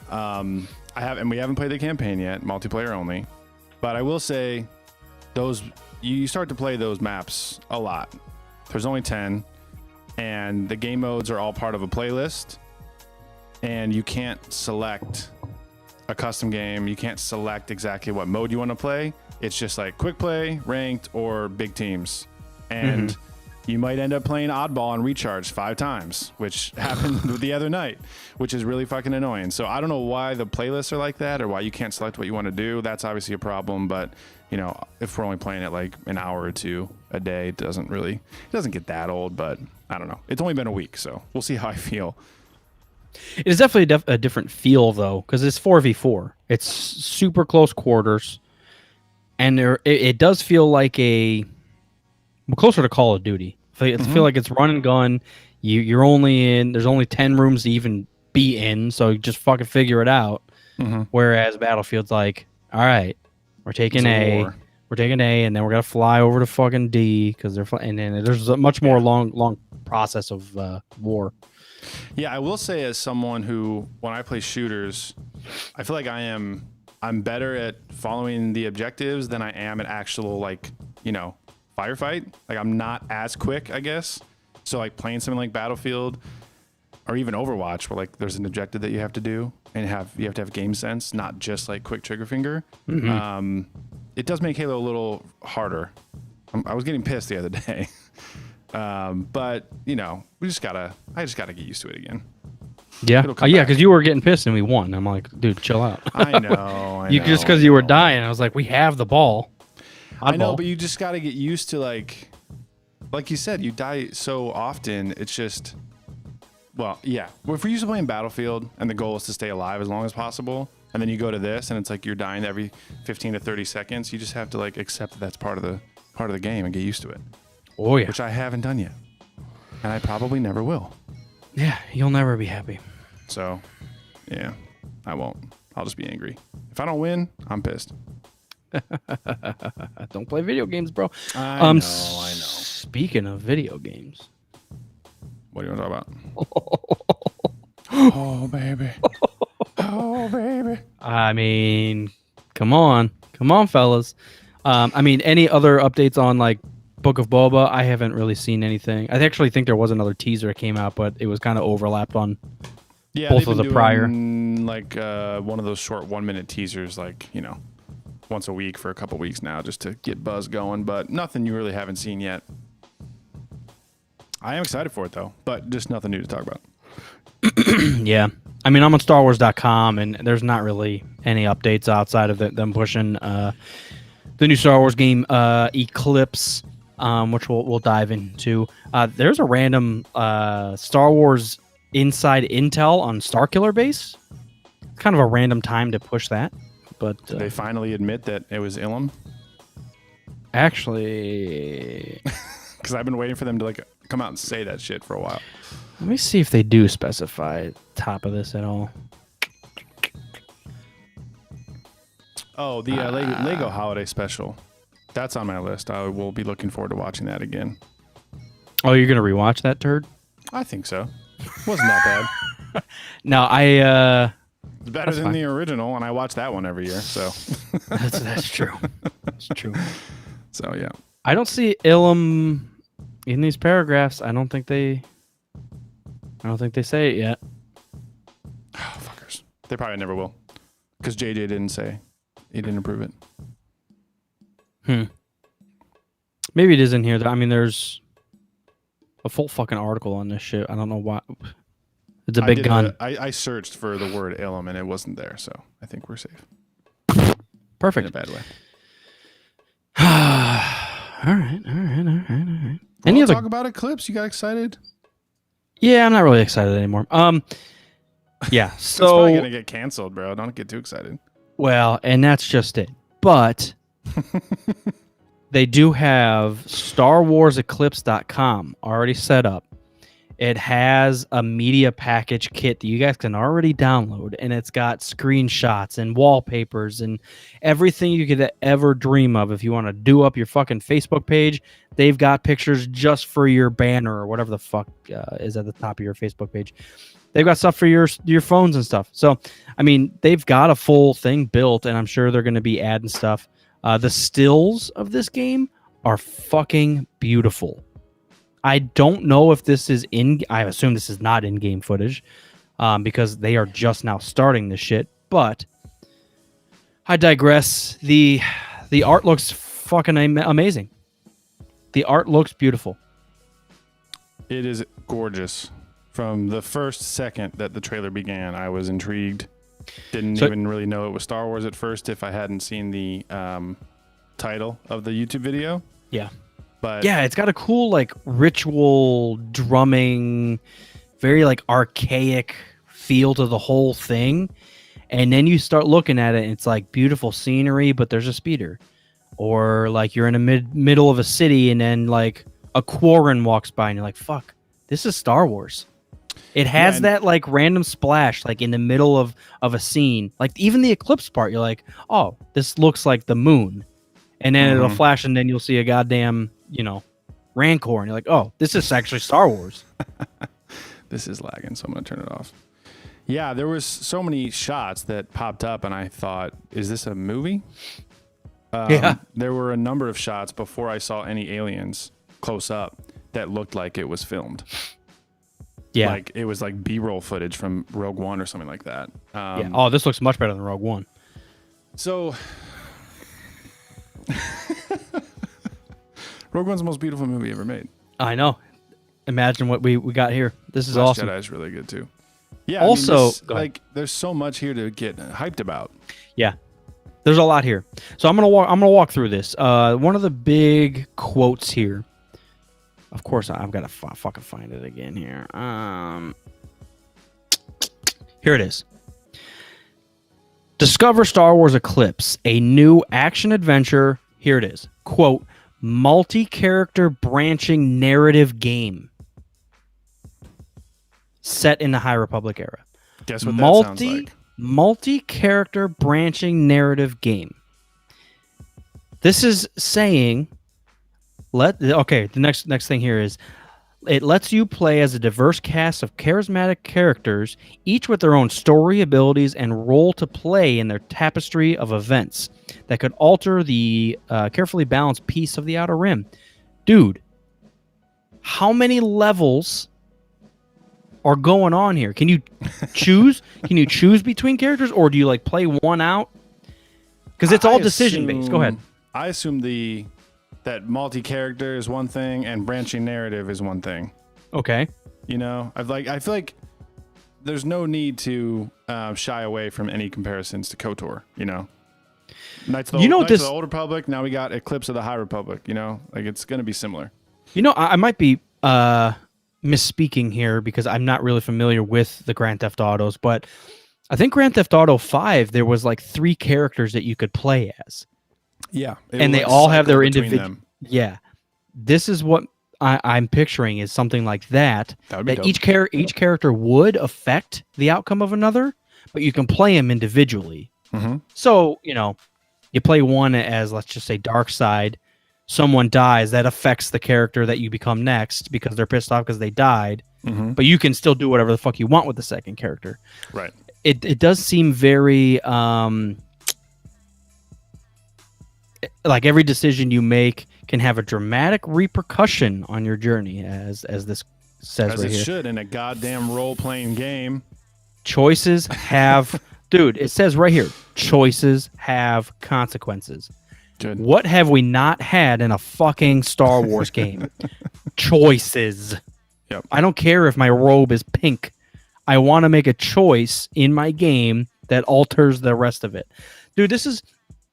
We haven't played the campaign yet, multiplayer only. But I will say, you start to play those maps a lot. There's only 10, and the game modes are all part of a playlist. And you can't select a custom game. You can't select exactly what mode you want to play. It's just like quick play, ranked, or big teams. And you might end up playing oddball and recharge 5 times, which happened the other night, which is really fucking annoying. So I don't know why the playlists are like that or why you can't select what you want to do. That's obviously a problem. But, if we're only playing it like an hour or 2 a day, it doesn't get that old. But I don't know. It's only been a week, so we'll see how I feel. It is definitely a different feel, though, because it's 4v4. It's super close quarters. And it does feel like closer to Call of Duty. I feel like it's run and gun. You're only in. There's only 10 rooms to even be in, so you just fucking figure it out. Whereas Battlefield's like, all right, we're taking A, and then we're gonna fly over to fucking D because and then there's a much more long process of war. Yeah, I will say as someone who, when I play shooters, I feel like I'm better at following the objectives than I am at actual firefight. Like I'm not as quick, I guess. So like playing something like Battlefield or even Overwatch, where like there's an objective that you have to do and you have to have game sense, not just like quick trigger finger. It does make Halo a little harder. I was getting pissed the other day. But I just gotta get used to it again. Yeah, because you were getting pissed and we won. I'm like, dude, chill out. I know. Just because you were dying, I was like, we have the ball. I know, but you just got to get used to like you said, you die so often. It's just, if we're used to playing Battlefield and the goal is to stay alive as long as possible, and then you go to this and it's like you're dying every 15 to 30 seconds, you just have to like accept that that's part of the game and get used to it. Oh yeah, which I haven't done yet, and I probably never will. Yeah, you'll never be happy. So, yeah, I won't. I'll just be angry. If I don't win, I'm pissed. Don't play video games, bro. I know. Speaking of video games, what do you want to talk about? Oh baby, oh baby. I mean, come on, fellas. Any other updates on like Book of Boba? I haven't really seen anything. I actually think there was another teaser that came out, but it was kind of overlapped on both of the prior. Like one of those short 1-minute teasers, once a week for a couple weeks now, just to get buzz going. But nothing you really haven't seen yet. I am excited for it though, but just nothing new to talk about. Yeah, I'm on StarWars.com, and there's not really any updates outside of them pushing the new Star Wars game, Eclipse. Which we'll dive into. There's a random Star Wars inside intel on Starkiller Base. Kind of a random time to push that, but Did they finally admit that it was Ilum? actually, Because I've been waiting for them to come out and say that shit for a while. let me see if they do specify top of this at all. Oh, the Lego Holiday Special. That's on my list. I will be looking forward to watching that again. Oh, you're gonna rewatch that turd? I think so. Wasn't that bad. No, It's better than fine. the original, and I watch that one every year. So, that's true. That's true. so yeah. I don't see Ilum in these paragraphs. I don't think they say it yet. Oh, fuckers. They probably never will. Because JJ didn't say he didn't approve it. Maybe it is in here. I mean, there's a full fucking article on this shit. I don't know why. It's a big gun. I searched for the word Ilum and it wasn't there, so I think we're safe. Perfect. In a bad way. All right. Any other talk about Eclipse? You got excited? Yeah, I'm not really excited anymore. Yeah. It's probably gonna So get canceled, bro. Don't get too excited. well, and that's just it. But they do have StarWarsEclipse.com already set up. It has a media package kit that you guys can already download, and it's got screenshots and wallpapers and everything you could ever dream of. If you want to do up your fucking Facebook page, they've got pictures just for your banner or whatever the fuck is at the top of your Facebook page. They've got stuff for your phones and stuff. So, I mean, they've got a full thing built, and I'm sure they're going to be adding stuff. The stills of this game are fucking beautiful. I don't know if this is I assume this is not in-game footage because they are just now starting this shit. But I digress. The art looks fucking amazing. The art looks beautiful. It is gorgeous. From the first second that the trailer began, I was intrigued. Didn't even really know it was Star Wars at first if I hadn't seen the title of the YouTube video. Yeah. But yeah, it's got a cool like ritual drumming, very like archaic feel to the whole thing. And then you start looking at it and it's like beautiful scenery, but there's a speeder. Or like you're in a middle of a city and then like a Quarren walks by and you're like, fuck, this is Star Wars. It has that like random splash like in the middle of a scene. Like even the eclipse part, you're like, oh, this looks like the moon. And then it'll flash and then you'll see a goddamn, Rancor. And you're like, oh, this is actually Star Wars. This is lagging, so I'm going to turn it off. Yeah, there was so many shots that popped up and I thought, is this a movie? Yeah. There were a number of shots before I saw any aliens close up that looked like it was filmed. Yeah. Like it was like B-roll footage from Rogue One or something like that. Yeah. Oh, this looks much better than Rogue One. So Rogue One's the most beautiful movie ever made. I know. Imagine what we got here. This is awesome. Jedi is really good too. Yeah. Also, there's so much here to get hyped about. Yeah. There's a lot here. So I'm gonna walk through this. One of the big quotes here. Of course, I've got to fucking find it again here. Here it is. Discover Star Wars Eclipse, a new action adventure. Here it is. Quote, multi-character branching narrative game set in the High Republic era. Guess what that sounds like? Multi-character branching narrative game. This is saying, the next thing here is, it lets you play as a diverse cast of charismatic characters, each with their own story, abilities, and role to play in their tapestry of events that could alter the carefully balanced piece of the Outer Rim. Dude, how many levels are going on here? Can you choose? Can you choose between characters, or do you like play one out? Because it's all decision based. Go ahead. I assume that multi-character is one thing and branching narrative is one thing. Okay. I feel like there's no need to shy away from any comparisons to KOTOR. Knights of the Old Republic. Now we got Eclipse of the High Republic. Like it's gonna be similar. I might be misspeaking here because I'm not really familiar with the Grand Theft Autos, but I think Grand Theft Auto 5 there was like 3 characters that you could play as. Yeah, And they all have their individual. Yeah, this is what I'm picturing is something like that. That each character would affect the outcome of another, but you can play them individually. Mm-hmm. So you play one as, let's just say, Darkseid. Someone dies, that affects the character that you become next because they're pissed off because they died. Mm-hmm. But you can still do whatever the fuck you want with the second character. Right. It does seem very like every decision you make can have a dramatic repercussion on your journey, as this says as right it here. should in a goddamn role-playing game. Choices have, dude. It says right here, choices have consequences. Good. What have we not had in a fucking Star Wars game? Choices. Yep. I don't care if my robe is pink. I want to make a choice in my game that alters the rest of it. Dude, this is,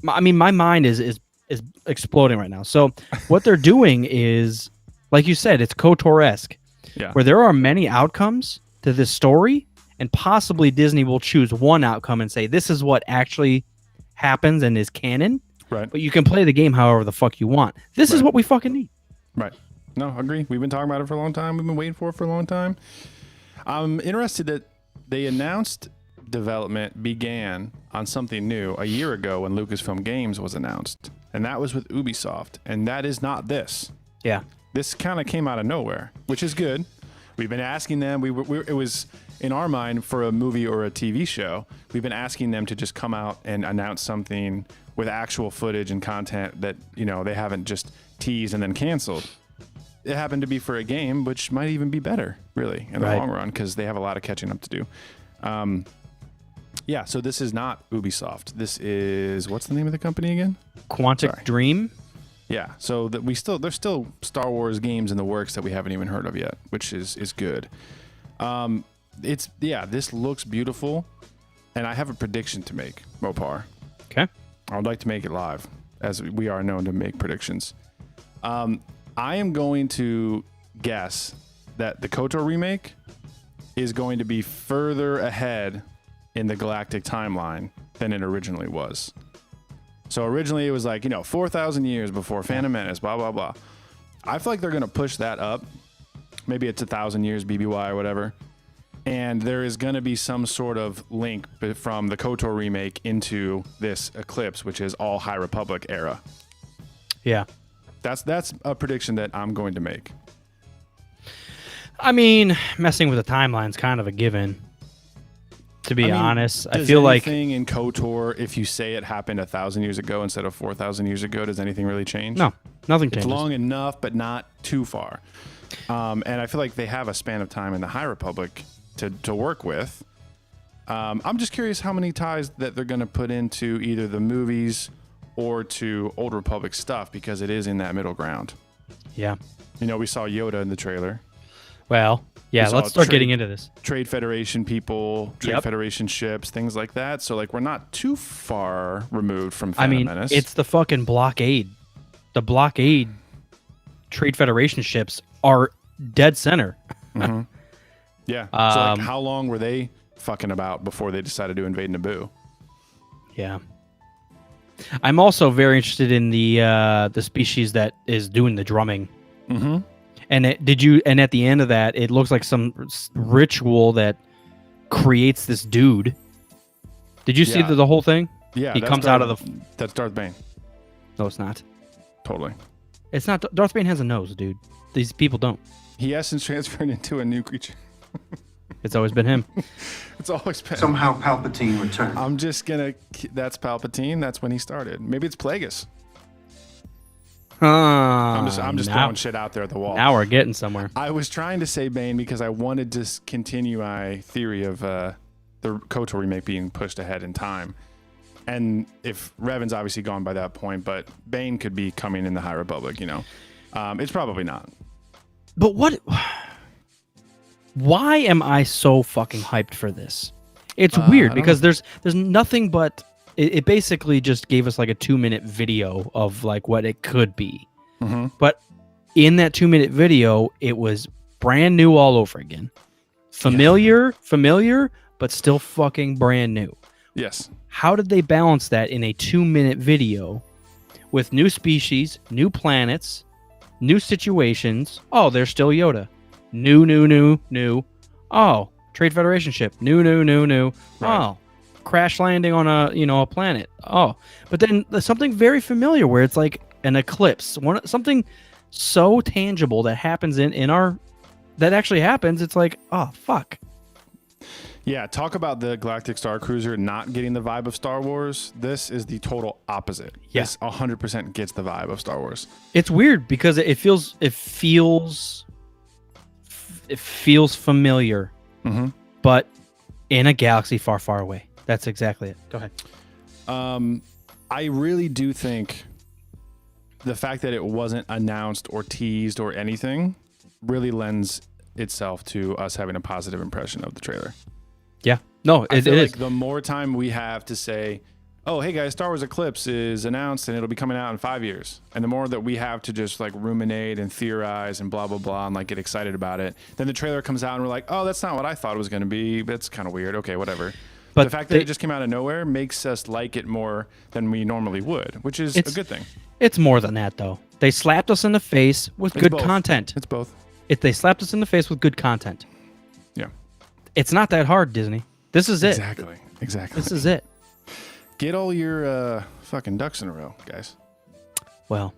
I mean, my mind is exploding right now. So what they're doing is, like you said, it's KOTOR-esque, where there are many outcomes to this story, and possibly Disney will choose one outcome and say, this is what actually happens and is canon. Right. But you can play the game however the fuck you want. This is what we fucking need. Right. No, agree. We've been talking about it for a long time. We've been waiting for it for a long time. I'm interested that they announced development began on something new a year ago when Lucasfilm Games was announced. And that was with Ubisoft. And that is not this. Yeah. This kind of came out of nowhere, which is good. We've been asking them. It was in our mind for a movie or a TV show. We've been asking them to just come out and announce something with actual footage and content that, they haven't just teased and then canceled. It happened to be for a game, which might even be better, really, in the long run, because they have a lot of catching up to do. So this is not Ubisoft. This is, what's the name of the company again? Quantic Dream. Yeah, so that there's still Star Wars games in the works that we haven't even heard of yet, which is good. This looks beautiful, and I have a prediction to make, Mopar. Okay. I would like to make it live, as we are known to make predictions. I am going to guess that the KOTOR remake is going to be further ahead in the galactic timeline than it originally was. So originally it was 4,000 years before Phantom Menace, blah, blah, blah. I feel like they're going to push that up. Maybe it's 1,000 years BBY or whatever. And there is going to be some sort of link from the KOTOR remake into this Eclipse, which is all High Republic era. Yeah. That's a prediction that I'm going to make. I messing with the timeline's kind of a given. To be honest, I feel like anything in KOTOR, if you say it happened 1,000 years ago instead of 4,000 years ago, does anything really change? No, nothing changes. It's long enough, but not too far. And I feel like they have a span of time in the High Republic to work with. I'm just curious how many ties that they're going to put into either the movies or to Old Republic stuff, because it is in that middle ground. Yeah. We saw Yoda in the trailer. Well, yeah, let's start getting into this. Trade Federation people, Trade Federation ships, things like that. So, we're not too far removed from Phantom Menace. It's the fucking blockade. The blockade Trade Federation ships are dead center. Mm-hmm. Yeah. So, how long were they fucking about before they decided to invade Naboo? Yeah. I'm also very interested in the species that is doing the drumming. Mm-hmm. And and at the end of that, it looks like some ritual that creates this dude. Did you see the whole thing? Yeah. He comes out of the... That's Darth Bane. No, it's not. Totally. It's not. Darth Bane has a nose, dude. These people don't. He essence transferred into a new creature. It's always been him. It's always been. Somehow Palpatine returned. I'm just gonna... That's Palpatine. That's when he started. Maybe it's Plagueis. I'm just throwing shit out there at the wall. Now we're getting somewhere. I was trying to say Bane because I wanted to continue my theory of the KOTOR remake being pushed ahead in time. And if Revan's obviously gone by that point, but Bane could be coming in the High Republic, It's probably not. But what... Why am I so fucking hyped for this? It's weird because there's nothing but... It basically just gave us a 2-minute video of what it could be. Mm-hmm. But in that 2-minute video, it was brand new all over again. Familiar, but still fucking brand new. Yes. How did they balance that in a 2-minute video with new species, new planets, new situations? Oh, there's still Yoda. New. Oh, Trade Federation ship. New. Right. Oh, crash landing on a planet. Oh, but then there's something very familiar where it's like an eclipse. Something so tangible that happens that actually happens. It's like, oh fuck. Yeah, talk about the Galactic Star Cruiser not getting the vibe of Star Wars. This is the total opposite. Yeah. This 100% gets the vibe of Star Wars. It's weird because it feels familiar, but in a galaxy far, far away. That's exactly it. Go ahead. I really do think the fact that it wasn't announced or teased or anything really lends itself to us having a positive impression of the trailer. Yeah. No, I it feel is. like the more time we have to say, oh, hey guys, Star Wars Eclipse is announced and it'll be coming out in 5 years. And the more that we have to just like ruminate and theorize and blah, blah, blah, and like get excited about it, then the trailer comes out and we're like, oh, that's not what I thought it was going to be. That's kind of weird. Okay, whatever. But the fact that it just came out of nowhere makes us like it more than we normally would, which is a good thing. It's more than that, though. They slapped us in the face with good both. content. It's both. They slapped us in the face with good content. Yeah. It's not that hard, Disney. This is it. Exactly. This is it. Get all your fucking ducks in a row, guys. Well,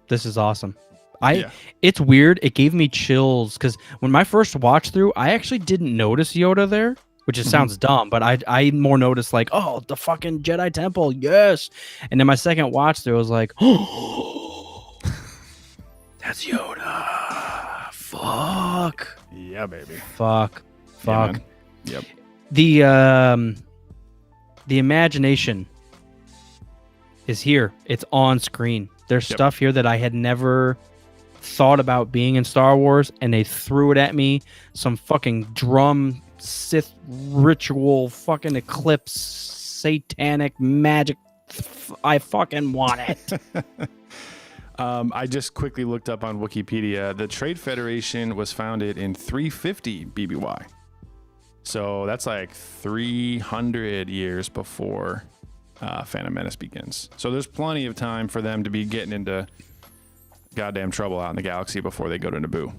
this is awesome. Yeah. It's weird. It gave me chills because when my first watch through, I actually didn't notice Yoda there, which just sounds dumb, but I more noticed like, oh, the fucking Jedi Temple, yes. And then my second watch through, I was like, oh, that's Yoda. Fuck. Yeah, baby. Fuck. Yeah, yep. The imagination is here. It's on screen. There's stuff here that I had never thought about being in Star Wars, and they threw it at me. Some fucking drum Sith ritual, fucking eclipse, satanic magic. I fucking want it. I just quickly looked up on Wikipedia. The Trade Federation was founded in 350 BBY. So that's like 300 years before Phantom Menace begins. So there's plenty of time for them to be getting into goddamn trouble out in the galaxy before they go to Naboo.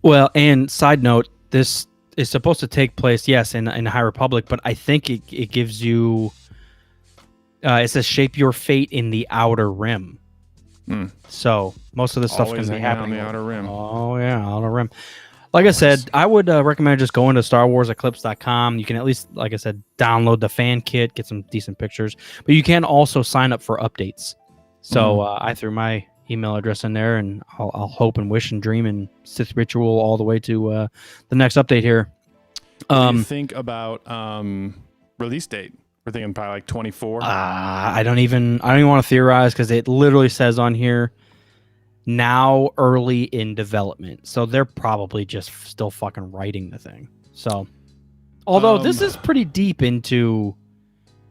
Well, and side note, this is supposed to take place, yes, in High Republic, but I think it gives you... it says shape your fate in the Outer Rim. So most of this stuff's going to be happening on the Outer Rim. Oh, yeah, Outer Rim. Like I said, I would recommend just going to StarWarsEclipse.com. You can at least, like I said, download the fan kit, get some decent pictures. But you can also sign up for updates. So I threw my email address in there, and I'll hope and wish and dream and Sith Ritual all the way to the next update here. What do you think about release date? We're thinking probably like 24. I don't even want to theorize because it literally says on here, now early in development. So they're probably just still fucking writing the thing. So, although this is pretty deep into,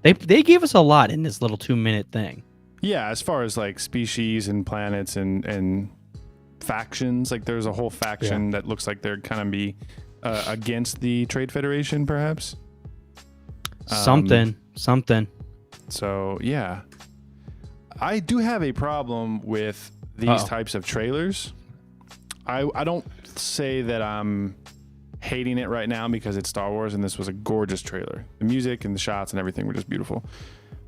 they gave us a lot in this little 2-minute thing. Yeah, as far as like species and planets and factions, like there's a whole faction that looks like they're kind of be against the Trade Federation, perhaps. Something. So yeah, I do have a problem with these types of trailers. I don't say that I'm hating it right now because it's Star Wars and this was a gorgeous trailer. The music and the shots and everything were just beautiful.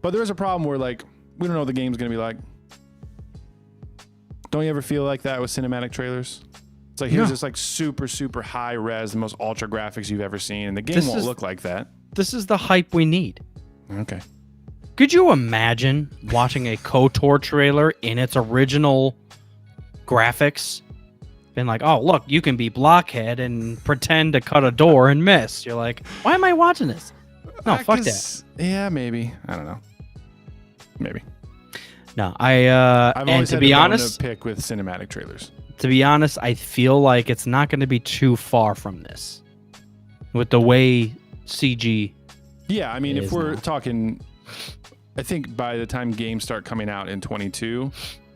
But there is a problem where like we don't know what the game's gonna be like. Don't you ever feel like that with cinematic trailers? It's like here's this like super high res, the most ultra graphics you've ever seen, and the game won't look like that. This is the hype we need. Okay. Could you imagine watching a KOTOR trailer in its original graphics? Been like, oh, look, you can be Blockhead and pretend to cut a door and miss. You're like, why am I watching this? No, fuck that. Yeah, maybe. I don't know. Maybe. No, I've always had to pick with cinematic trailers. To be honest, I feel like it's not going to be too far from this. With the way CG. Yeah, I mean, if we're talking, I think by the time games start coming out in 22,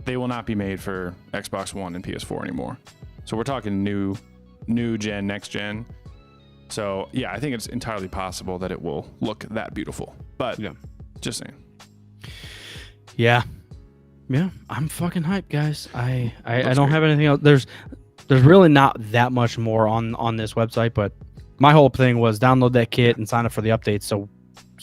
they will not be made for Xbox One and PS4 anymore. So we're talking new new gen, next gen. So yeah, I think it's entirely possible that it will look that beautiful. But Yeah. just saying. Yeah. I'm fucking hyped, guys. I don't have anything else. There's really not that much more on this website, but my whole thing was download that kit and sign up for the updates. So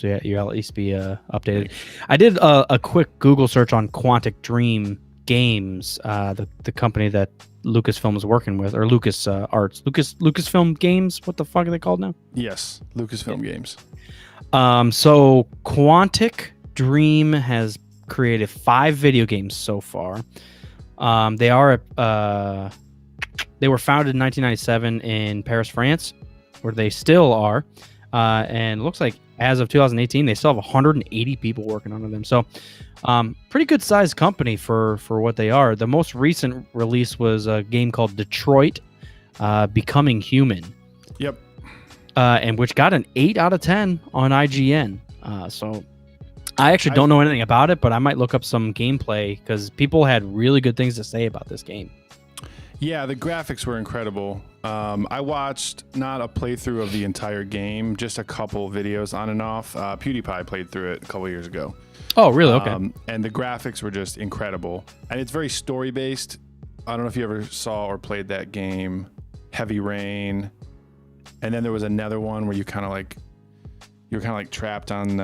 yeah, you'll at least be updated. I did a quick Google search on Quantic Dream Games, the company that Lucasfilm is working with, or Lucas Arts, Lucasfilm Games. What the fuck are they called now? Yes, Lucasfilm Games. So Quantic Dream has created 5 video games so far. They were founded in 1997 in Paris, France, where they still are. And it looks like as of 2018, they still have 180 people working under them. So pretty good sized company for what they are. The most recent release was a game called Detroit Becoming Human. Yep. And which got an 8 out of 10 on IGN. So I actually don't know anything about it, but I might look up some gameplay because people had really good things to say about this game. Yeah, the graphics were incredible. I watched not a playthrough of the entire game, just a couple videos on and off. PewDiePie played through it a couple years ago. Oh, really? Okay. And the graphics were just incredible. And it's very story-based. I don't know if you ever saw or played that game, Heavy Rain. And then there was another one where you're kind of like trapped on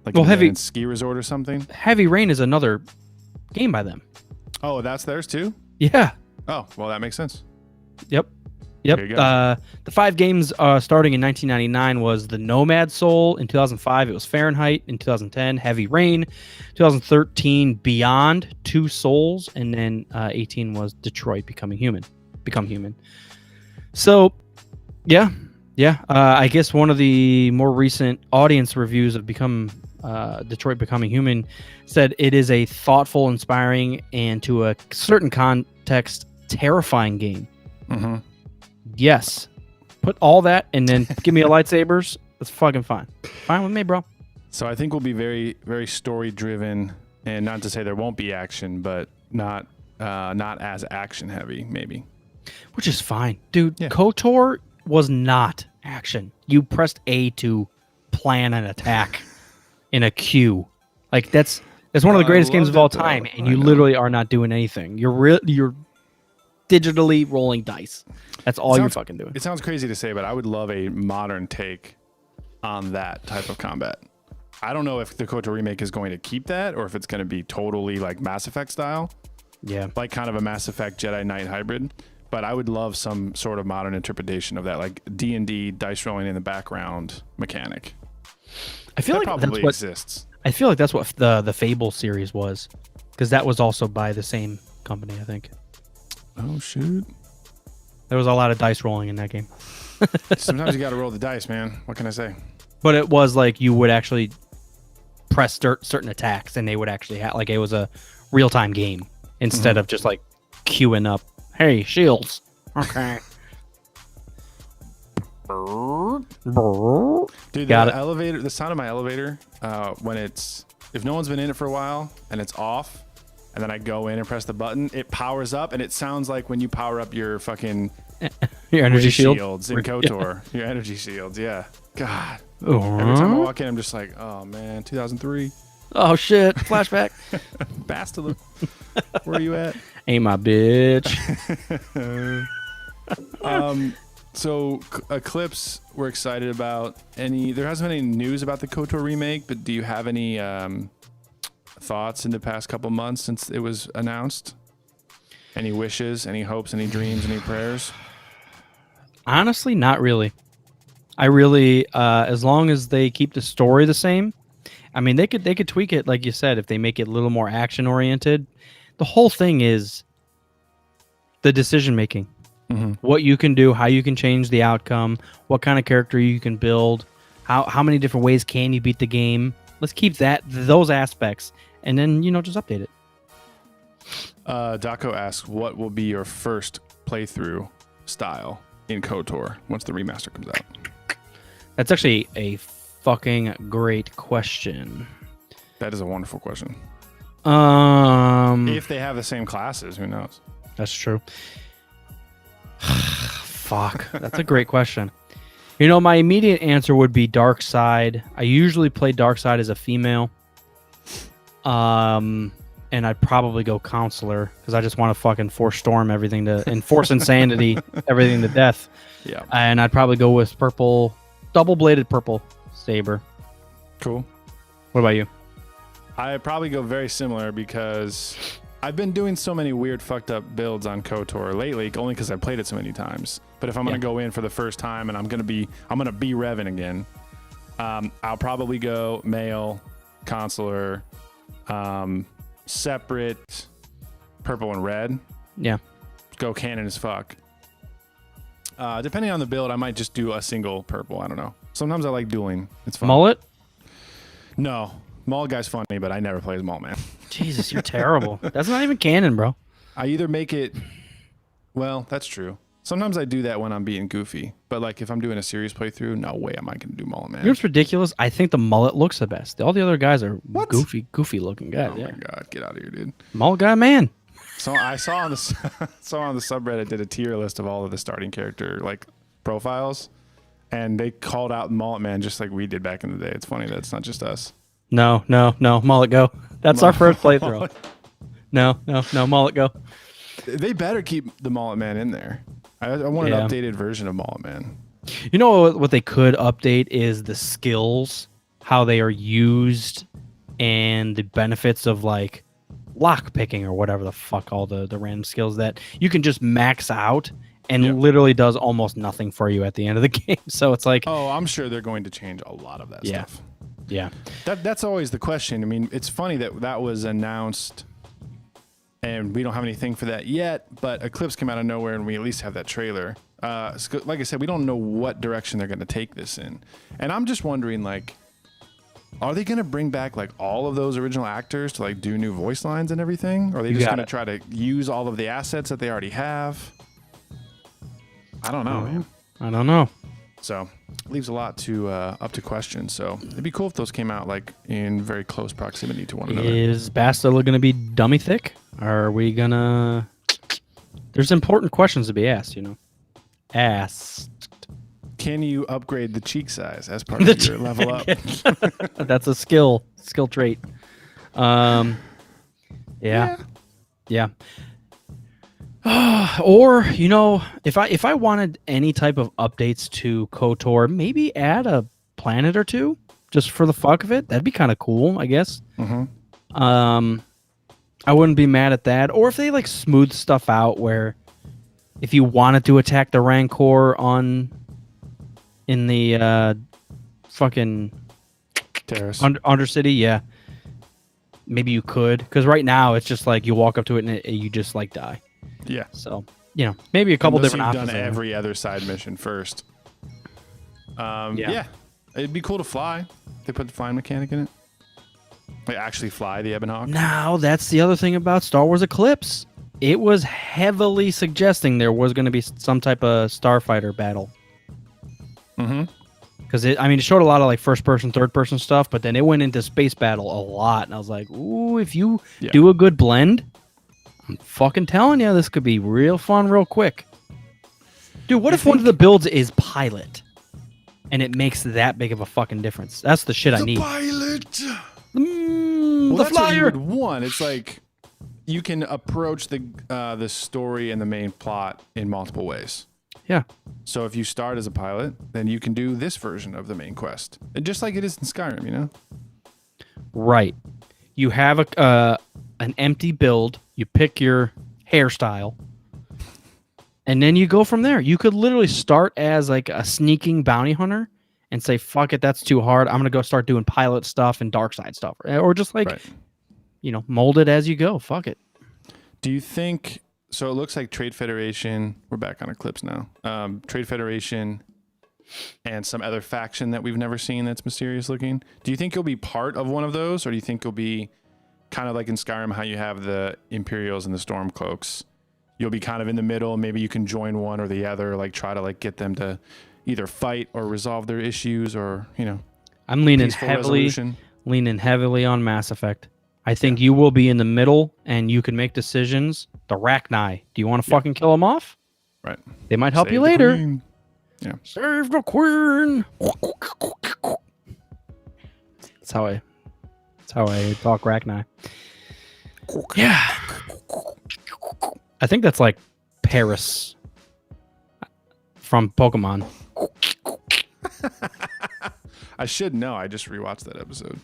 like a ski resort or something. Heavy Rain is another game by them. Oh, that's theirs too? Yeah. Oh, well, that makes sense. Yep. There you go. The 5 games starting in 1999 was The Nomad Soul. In 2005, it was Fahrenheit. In 2010, Heavy Rain. 2013, Beyond Two Souls. And then 18 was Detroit Become Human. So, yeah. I guess one of the more recent audience reviews of Detroit Becoming Human said it is a thoughtful, inspiring, and to a certain context, terrifying game. Mm-hmm. Yes. Put all that and then give me a lightsabers. That's fucking fine. Fine with me, bro. So I think we'll be very, very story driven, and not to say there won't be action, but not as action heavy, maybe. Which is fine, dude. Yeah. KOTOR was not action. You pressed A to plan an attack in a queue. Like that's one of the greatest games of all time, and you literally are not doing anything. You're digitally rolling dice. That's all you're fucking doing. It sounds crazy to say, but I would love a modern take on that type of combat. I don't know if the KOTOR remake is going to keep that or if it's going to be totally like Mass Effect style. Yeah. Like kind of a Mass Effect Jedi Knight hybrid. But I would love some sort of modern interpretation of that, like D&D dice rolling in the background mechanic. I feel like probably exists. I feel like that's what the Fable series was, because that was also by the same company, I think. Oh shoot! There was a lot of dice rolling in that game. Sometimes you got to roll the dice, man. What can I say? But it was like you would actually press certain attacks, and they would actually have like it was a real time game instead of just like queuing up. Hey, shields. Okay. Dude, the sound of my elevator, when if no one's been in it for a while and it's off, and then I go in and press the button, it powers up, and it sounds like when you power up your fucking your energy shields in KOTOR. Yeah. Your energy shields, yeah. God. Every time I walk in, I'm just like, oh man, 2003. Oh shit, flashback. Bastila. Where are you at? Ain't my bitch. So Eclipse, we're excited about. There hasn't been any news about the KOTOR remake, but do you have any thoughts in the past couple months since it was announced? Any wishes, any hopes, any dreams, any prayers? Honestly, not really. I really, as long as they keep the story the same. I mean, they could tweak it, like you said, if they make it a little more action oriented. The whole thing is the decision making. Mm-hmm. What you can do, how you can change the outcome, what kind of character you can build, how many different ways can you beat the game. Let's keep those aspects, and then just update it. Daco asks, what will be your first playthrough style in KOTOR once the remaster comes out? That's actually a fucking great question. That is a wonderful question. If they have the same classes, who knows? That's true. Fuck, that's a great question. You know, my immediate answer would be dark side. I usually play dark side as a female. And I'd probably go counselor because I just want to fucking force storm everything to enforce insanity, everything to death. Yeah. And I'd probably go with purple, double-bladed purple saber. Cool. What about you? I probably go very similar because I've been doing so many weird fucked up builds on KOTOR lately, only because I played it so many times. But if I'm gonna go in for the first time and I'm gonna be Revan again, I'll probably go male, consular, separate, purple and red. Yeah. Go canon as fuck. Depending on the build, I might just do a single purple. I don't know. Sometimes I like dueling. It's fun. Mullet? No. Mullet guy's funny, but I never play as Mullet Man. Jesus, you're terrible. That's not even canon, bro. I either make it... Well, that's true. Sometimes I do that when I'm being goofy. But like if I'm doing a serious playthrough, no way am I going to do Mullet Man. You know what's ridiculous? I think the mullet looks the best. All the other guys are What? goofy looking guys. Oh my god, get out of here, dude. Mullet guy, man. So I saw on the subreddit did a tier list of all of the starting character like profiles, and they called out Mullet Man just like we did back in the day. It's funny that it's not just us. No, mullet go. That's our first playthrough. No, mullet go. They better keep the Mullet Man in there. I want an updated version of Mullet Man. You know what they could update is the skills, how they are used, and the benefits of like lock picking or whatever the fuck, all the random skills that you can just max out and literally does almost nothing for you at the end of the game. So it's like, oh, I'm sure they're going to change a lot of that stuff. Yeah. That's always the question. I mean, it's funny that was announced and we don't have anything for that yet, but Eclipse came out of nowhere and we at least have that trailer. Like I said, we don't know what direction they're going to take this in. And I'm just wondering, like, are they going to bring back like all of those original actors to like do new voice lines and everything? Or are they just going to try to use all of the assets that they already have? I don't know, man. I don't know. So leaves a lot to up to question. So it'd be cool if those came out like in very close proximity to one another. Is Bastila going to be dummy thick? Are we going to... There's important questions to be asked, you know. Can you upgrade the cheek size as part of your level up? That's a skill trait. Yeah. Or, you know, if I wanted any type of updates to KOTOR, maybe add a planet or two just for the fuck of it. That'd be kind of cool, I guess. Mm-hmm. I wouldn't be mad at that. Or if they like smooth stuff out where if you wanted to attack the Rancor in the fucking Terrace Undercity, yeah, maybe you could, because right now it's just like you walk up to it and you just like die. Yeah. So, you know, maybe a couple Unless different you've options. done every other side mission first. Yeah. It'd be cool to fly. They put the flying mechanic in it. Like actually fly the Ebon Hawk. Now, that's the other thing about Star Wars Eclipse. It was heavily suggesting there was going to be some type of starfighter battle. Mm-hmm. Because it showed a lot of like first-person, third-person stuff, but then it went into space battle a lot, and I was like, ooh, if you do a good blend, I'm fucking telling you, this could be real fun real quick. Dude, what if one of the builds is pilot, and it makes that big of a fucking difference? That's the shit I need. Pilot! The That's what you flyer! would want. It's like you can approach the story and the main plot in multiple ways. Yeah. So if you start as a pilot, then you can do this version of the main quest. And just like it is in Skyrim, you know? Right. You have an empty build, you pick your hairstyle, and then you go from there. You could literally start as like a sneaking bounty hunter and say, fuck it, that's too hard. I'm going to go start doing pilot stuff and dark side stuff. Or just like, you know, mold it as you go. Fuck it. Do you think... So it looks like Trade Federation... We're back on Eclipse now. Trade Federation and some other faction that we've never seen that's mysterious looking. Do you think you'll be part of one of those? Or do you think you'll be kind of like in Skyrim, how you have the Imperials and the Stormcloaks? You'll be kind of in the middle. Maybe you can join one or the other, like try to like get them to either fight or resolve their issues, or, you know, I'm leaning resolution. heavily on Mass Effect. I think you will be in the middle and you can make decisions. The Rachni, do you want to fucking kill them off? Right. They might help Save you the later. queen. Yeah. Save the queen. That's how I talk Rachni. Yeah. I think that's like Paris from Pokemon. I should know. I just rewatched that episode.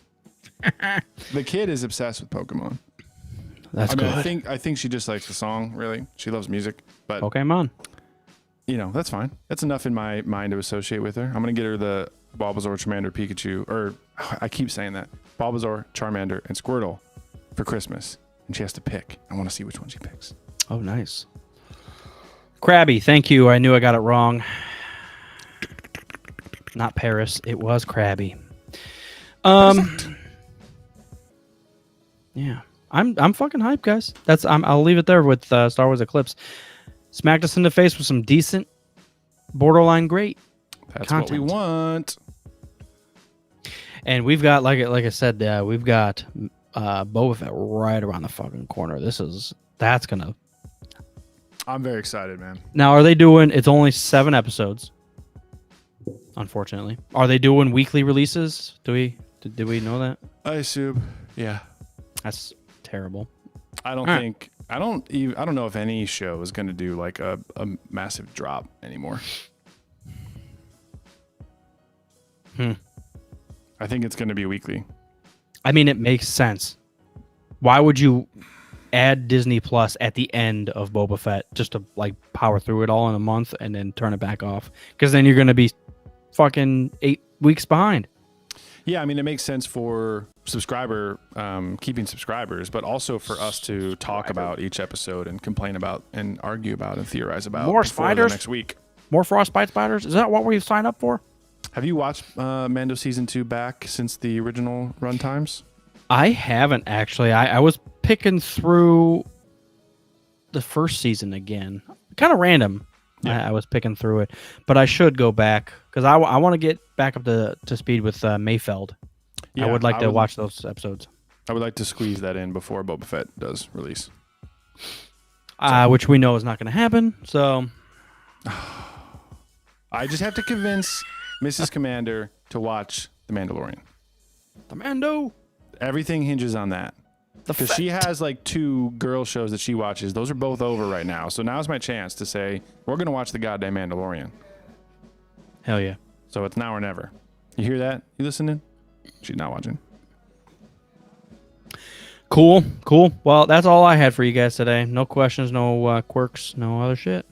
The kid is obsessed with Pokemon. That's good. I think she just likes the song, really. She loves music. But, Pokemon. you know, that's fine. That's enough in my mind to associate with her. I'm going to get her the Bulbasaur, Charmander, Pikachu, or I keep saying that. Bulbasaur, Charmander, and Squirtle for Christmas. And she has to pick. I want to see which one she picks. Oh, nice. Krabby, thank you. I knew I got it wrong. Not Paris. It was Krabby. Yeah. I'm fucking hyped, guys. I'll leave it there with Star Wars Eclipse. Smacked us in the face with some decent, borderline great That's content. what we want. And we've got, like I said, we've got Boba Fett right around the fucking corner. That's gonna. I'm very excited, man. Now, are they doing? It's only 7 episodes. Unfortunately, are they doing weekly releases? Did we know that? I assume. Yeah. That's terrible. I don't know if any show is going to do like a massive drop anymore. I think it's going to be weekly. I mean, it makes sense. Why would you add Disney Plus at the end of Boba Fett just to like power through it all in a month and then turn it back off? Because then you're going to be fucking 8 weeks behind. Yeah, I mean, it makes sense for keeping subscribers, but also for us to talk about each episode and complain about and argue about and theorize about More before spiders? the next week. More Frostbite spiders? Is that what we signed up for? Have you watched Mando Season 2 back since the original run times? I haven't actually. I was picking through the first season again. Kind of random. Yeah. I was picking through it, but I should go back because I want to get back up to speed with Mayfeld. Yeah, I would like to watch those episodes. I would like to squeeze that in before Boba Fett does release. Which we know is not going to happen. So I just have to convince Mrs. Commander to watch The Mandalorian. the Mando. Everything hinges on that. Because she has like 2 girl shows that she watches. Those are both over right now. So now's my chance to say, we're going to watch the goddamn Mandalorian. Hell yeah. So it's now or never. You hear that? You listening? She's not watching. Cool. Well, that's all I had for you guys today. No questions, no quirks, no other shit.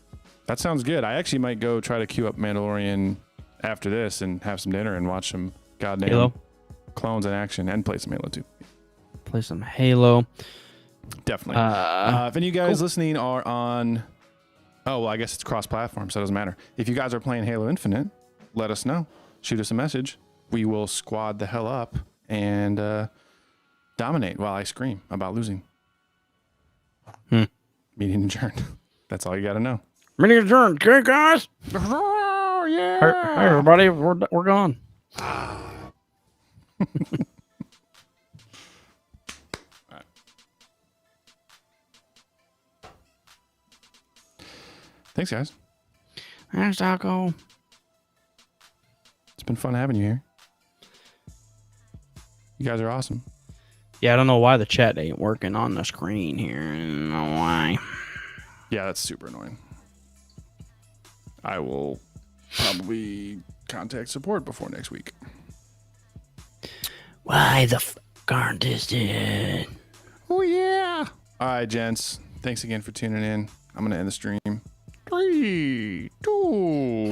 That sounds good. I actually might go try to queue up Mandalorian after this and have some dinner and watch some goddamn Halo. clones in action and play some Halo 2. Play some Halo. Definitely. If any of you guys listening are on... Oh, well, I guess it's cross-platform, so it doesn't matter. If you guys are playing Halo Infinite, let us know. Shoot us a message. We will squad the hell up and dominate while I scream about losing. Meeting adjourned. That's all you got to know. Meeting adjourned. Okay, guys. Oh, yeah. Hey, everybody. We're gone. Thanks, guys. Thanks, Taco. It's been fun having you here. You guys are awesome. Yeah, I don't know why the chat ain't working on the screen here. I don't know why. Yeah, that's super annoying. I will probably contact support before next week. Why the fuck aren't this it? Oh, yeah. All right, gents. Thanks again for tuning in. I'm going to end the stream. 3, 2,